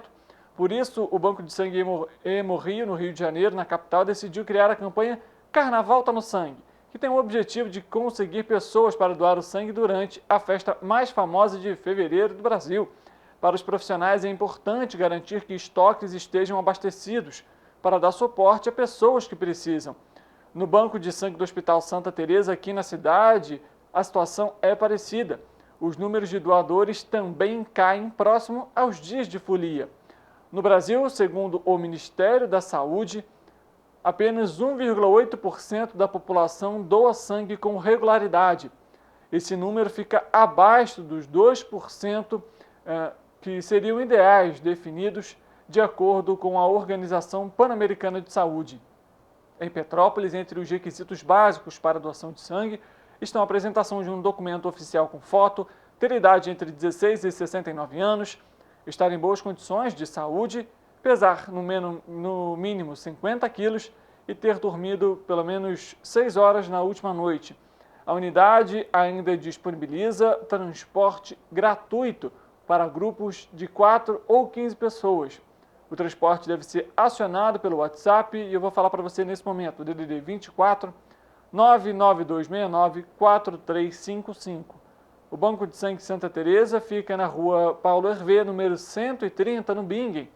D: Por isso, o Banco de Sangue Hemorrio, no Rio de Janeiro, na capital, decidiu criar a campanha Carnaval Tá no Sangue, que tem o objetivo de conseguir pessoas para doar o sangue durante a festa mais famosa de fevereiro do Brasil. Para os profissionais é importante garantir que estoques estejam abastecidos para dar suporte a pessoas que precisam. No Banco de Sangue do Hospital Santa Teresa, aqui na cidade, a situação é parecida. Os números de doadores também caem próximo aos dias de folia. No Brasil, segundo o Ministério da Saúde, apenas 1,8% da população doa sangue com regularidade. Esse número fica abaixo dos 2% que seriam ideais definidos de acordo com a Organização Pan-Americana de Saúde. Em Petrópolis, entre os requisitos básicos para a doação de sangue, estão a apresentação de um documento oficial com foto, ter idade entre 16 e 69 anos, estar em boas condições de saúde, pesar no mínimo 50 quilos e ter dormido pelo menos 6 horas na última noite. A unidade ainda disponibiliza transporte gratuito para grupos de 4 ou 15 pessoas. O transporte deve ser acionado pelo WhatsApp e eu vou falar para você nesse momento, o DDD 24 99269 4355. O Banco de Sangue Santa Teresa fica na rua Paulo Hervé, número 130, no Bingen.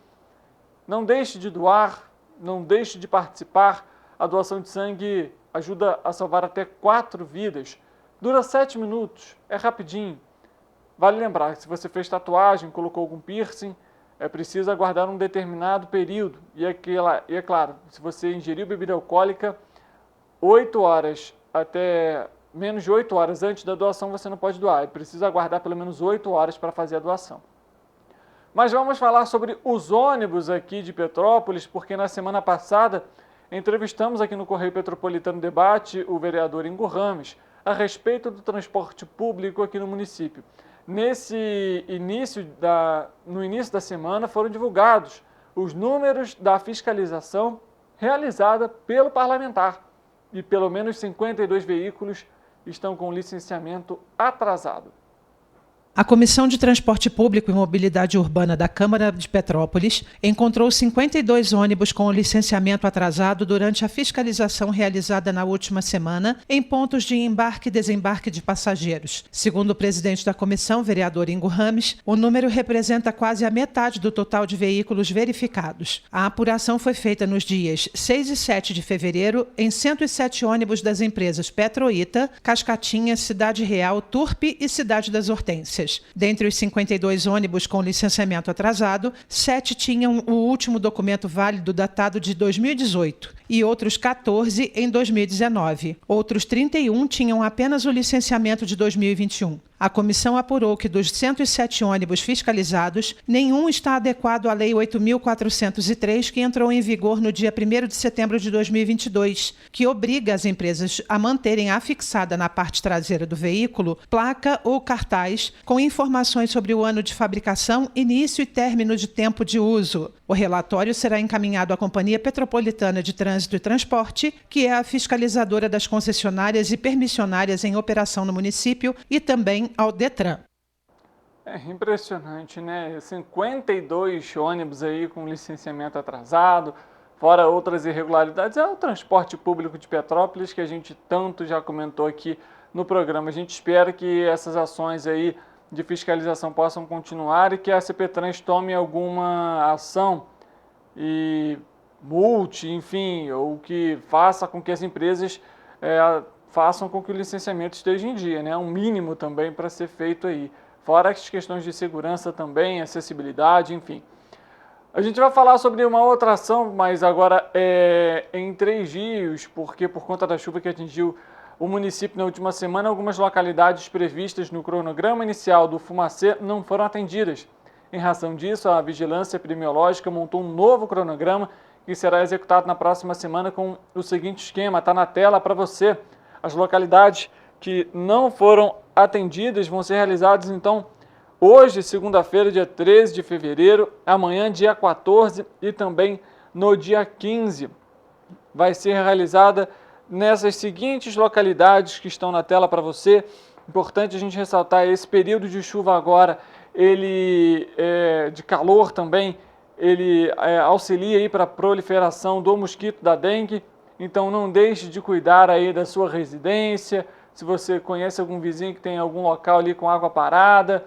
D: Não deixe de doar, não deixe de participar. A doação de sangue ajuda a salvar até 4 vidas. Dura 7 minutos, é rapidinho. Vale lembrar que se você fez tatuagem, colocou algum piercing, é preciso aguardar um determinado período. E é claro, se você ingeriu bebida alcoólica, 8 horas até menos de 8 horas antes da doação você não pode doar. É preciso aguardar pelo menos 8 horas para fazer a doação. Mas vamos falar sobre os ônibus aqui de Petrópolis, porque na semana passada entrevistamos aqui no Correio Petropolitano Debate o vereador Ingo Rames a respeito do transporte público aqui no município. No início da semana foram divulgados os números da fiscalização realizada pelo parlamentar e pelo menos 52 veículos estão com licenciamento atrasado.
L: A Comissão de Transporte Público e Mobilidade Urbana da Câmara de Petrópolis encontrou 52 ônibus com o licenciamento atrasado durante a fiscalização realizada na última semana em pontos de embarque e desembarque de passageiros. Segundo o presidente da comissão, vereador Ingo Rames, o número representa quase a metade do total de veículos verificados. A apuração foi feita nos dias 6 e 7 de fevereiro em 107 ônibus das empresas Petroita, Cascatinha, Cidade Real, Turpe e Cidade das Hortênsias. Dentre os 52 ônibus com licenciamento atrasado, 7 tinham o último documento válido datado de 2018 e outros 14 em 2019. Outros 31 tinham apenas o licenciamento de 2021. A comissão apurou que dos 107 ônibus fiscalizados, nenhum está adequado à Lei 8.403, que entrou em vigor no dia 1º de setembro de 2022, que obriga as empresas a manterem afixada na parte traseira do veículo placa ou cartaz com informações sobre o ano de fabricação, início e término de tempo de uso. O relatório será encaminhado à Companhia Petropolitana de Trânsito e Transporte, que é a fiscalizadora das concessionárias e permissionárias em operação no município, e também ao Detran.
D: É impressionante, né? 52 ônibus aí com licenciamento atrasado, fora outras irregularidades. É o transporte público de Petrópolis que a gente tanto já comentou aqui no programa. A gente espera que essas ações aí de fiscalização possam continuar e que a CPTrans tome alguma ação e multe, enfim, ou que faça com que as empresas façam com que o licenciamento esteja em dia, né? Um mínimo também para ser feito aí. Fora as questões de segurança também, acessibilidade, enfim. A gente vai falar sobre uma outra ação, mas agora em 3 dias, porque por conta da chuva que atingiu o município na última semana, algumas localidades previstas no cronograma inicial do Fumacê não foram atendidas. Em razão disso, a Vigilância Epidemiológica montou um novo cronograma que será executado na próxima semana com o seguinte esquema, está na tela para você. As localidades que não foram atendidas vão ser realizadas, então, hoje, segunda-feira, dia 13 de fevereiro, amanhã, dia 14 e também no dia 15. Vai ser realizada nessas seguintes localidades que estão na tela para você. Importante a gente ressaltar esse período de chuva agora, ele de calor também, ele auxilia aí para a proliferação do mosquito da dengue. Então não deixe de cuidar aí da sua residência. Se você conhece algum vizinho que tem algum local ali com água parada,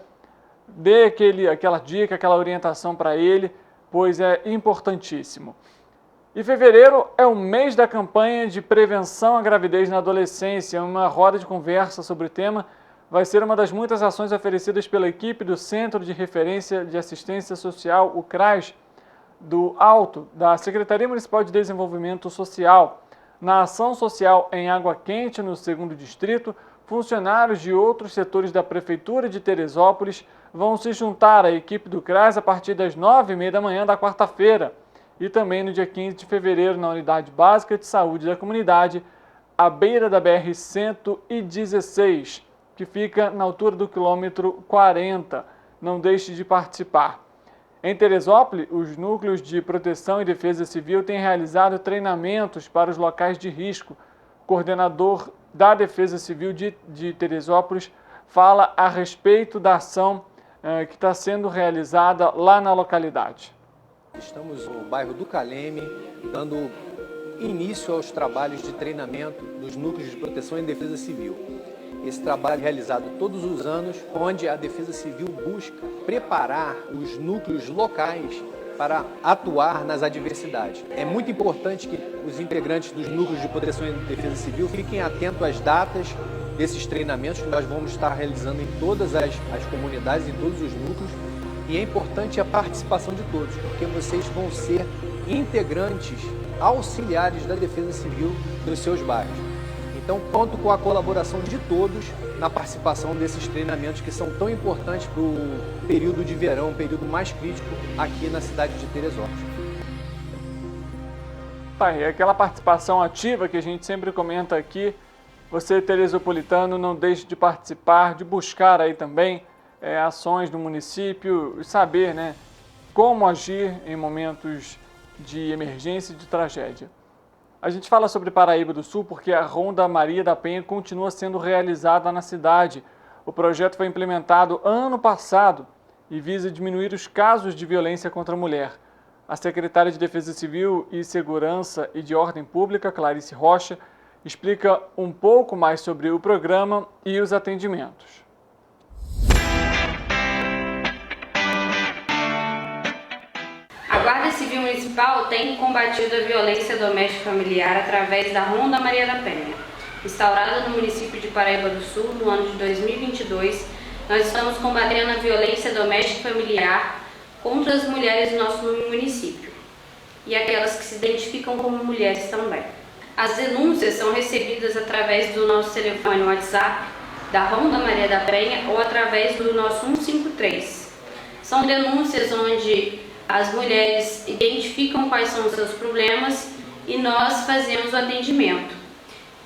D: dê aquela dica, aquela orientação para ele, pois é importantíssimo. E fevereiro é o mês da campanha de prevenção à gravidez na adolescência. Uma roda de conversa sobre o tema vai ser uma das muitas ações oferecidas pela equipe do Centro de Referência de Assistência Social, o CRAS, do Alto, da Secretaria Municipal de Desenvolvimento Social. Na ação social em Água Quente, no 2º Distrito, funcionários de outros setores da Prefeitura de Teresópolis vão se juntar à equipe do CRAS a partir das 9h30 da manhã da quarta-feira. E também no dia 15 de fevereiro, na Unidade Básica de Saúde da Comunidade, à beira da BR-116, que fica na altura do quilômetro 40. Não deixe de participar. Em Teresópolis, os núcleos de proteção e defesa civil têm realizado treinamentos para os locais de risco. O coordenador da Defesa Civil de Teresópolis fala a respeito da ação que está sendo realizada lá na localidade.
M: Estamos no bairro do Caleme, dando início aos trabalhos de treinamento dos núcleos de proteção e defesa civil. Esse trabalho é realizado todos os anos, onde a Defesa Civil busca preparar os núcleos locais para atuar nas adversidades. É muito importante que os integrantes dos núcleos de proteção e defesa civil fiquem atentos às datas desses treinamentos que nós vamos estar realizando em todas as comunidades, em todos os núcleos. E é importante a participação de todos, porque vocês vão ser integrantes, auxiliares da Defesa Civil dos seus bairros. Então, conto com a colaboração de todos na participação desses treinamentos que são tão importantes para o período de verão, o período mais crítico aqui na cidade de Teresópolis.
D: Tá, e aquela participação ativa que a gente sempre comenta aqui, você, teresopolitano, não deixe de participar, de buscar aí também ações do município e saber, né, como agir em momentos de emergência e de tragédia. A gente fala sobre Paraíba do Sul porque a Ronda Maria da Penha continua sendo realizada na cidade. O projeto foi implementado ano passado e visa diminuir os casos de violência contra a mulher. A secretária de Defesa Civil e Segurança e de Ordem Pública, Clarice Rocha, explica um pouco mais sobre o programa e os atendimentos.
N: A Guarda Civil Municipal tem combatido a violência doméstica familiar através da Ronda Maria da Penha. Instaurada no município de Paraíba do Sul no ano de 2022, nós estamos combatendo a violência doméstica familiar contra as mulheres do nosso município e aquelas que se identificam como mulheres também. As denúncias são recebidas através do nosso telefone WhatsApp da Ronda Maria da Penha ou através do nosso 153. São denúncias onde as mulheres identificam quais são os seus problemas e nós fazemos o atendimento.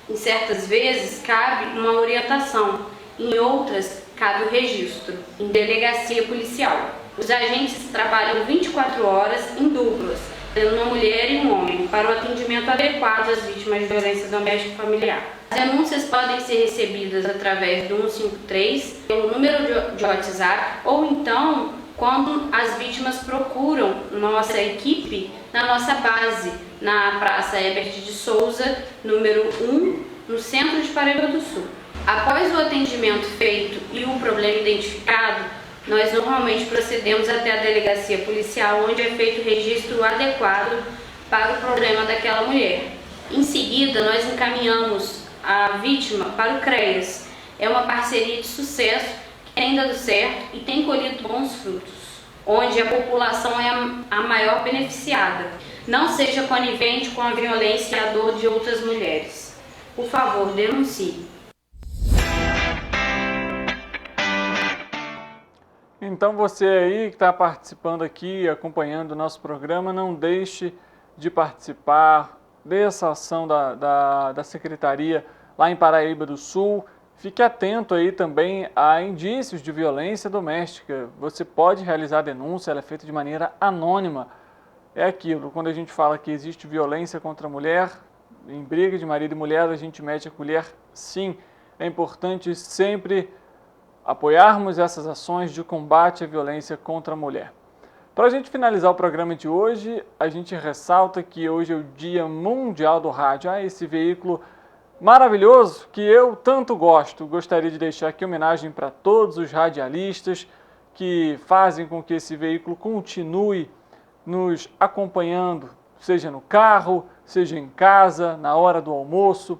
N: Em certas vezes cabe uma orientação, em outras cabe o registro em delegacia policial. Os agentes trabalham 24 horas em duplas, tendo uma mulher e um homem, para o atendimento adequado às vítimas de violência doméstica familiar. As denúncias podem ser recebidas através do 153, pelo número de WhatsApp, ou então quando as vítimas procuram nossa equipe na nossa base, na Praça Herbert de Souza, número 1, no centro de Paraíba do Sul. Após o atendimento feito e o problema identificado, nós normalmente procedemos até a delegacia policial, onde é feito o registro adequado para o problema daquela mulher. Em seguida, nós encaminhamos a vítima para o CREAS. É uma parceria de sucesso que tem dado certo e tem colhido bons frutos, onde a população é a maior beneficiada. Não seja conivente com a violência e a dor de outras mulheres. Por favor, denuncie.
D: Então você aí que está participando aqui, acompanhando o nosso programa, não deixe de participar dessa ação da Secretaria lá em Paraíba do Sul. Fique atento aí também a indícios de violência doméstica. Você pode realizar a denúncia, ela é feita de maneira anônima. É aquilo, quando a gente fala que existe violência contra a mulher, em briga de marido e mulher, a gente mete a colher, sim. É importante sempre apoiarmos essas ações de combate à violência contra a mulher. Para a gente finalizar o programa de hoje, a gente ressalta que hoje é o Dia Mundial do Rádio. Esse veículo maravilhoso que eu tanto gosto. Gostaria de deixar aqui homenagem para todos os radialistas que fazem com que esse veículo continue nos acompanhando, seja no carro, seja em casa, na hora do almoço,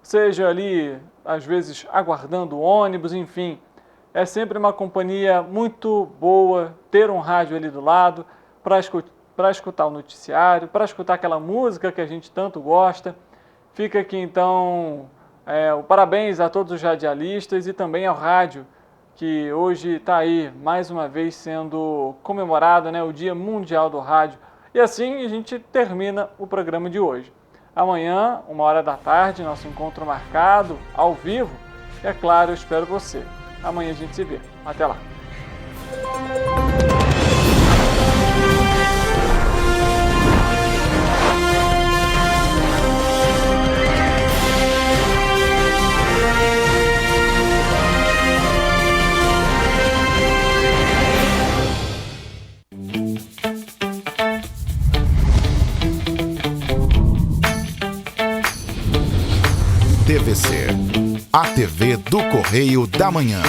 D: seja ali, às vezes, aguardando o ônibus, enfim. É sempre uma companhia muito boa ter um rádio ali do lado para escutar o noticiário, para escutar aquela música que a gente tanto gosta. Fica aqui então o parabéns a todos os radialistas e também ao rádio, que hoje está aí mais uma vez sendo comemorado, né, o Dia Mundial do Rádio. E assim a gente termina o programa de hoje. Amanhã, 13h, nosso encontro marcado, ao vivo. E é claro, eu espero você. Amanhã a gente se vê. Até lá.
C: TVC, a TV do Correio da Manhã.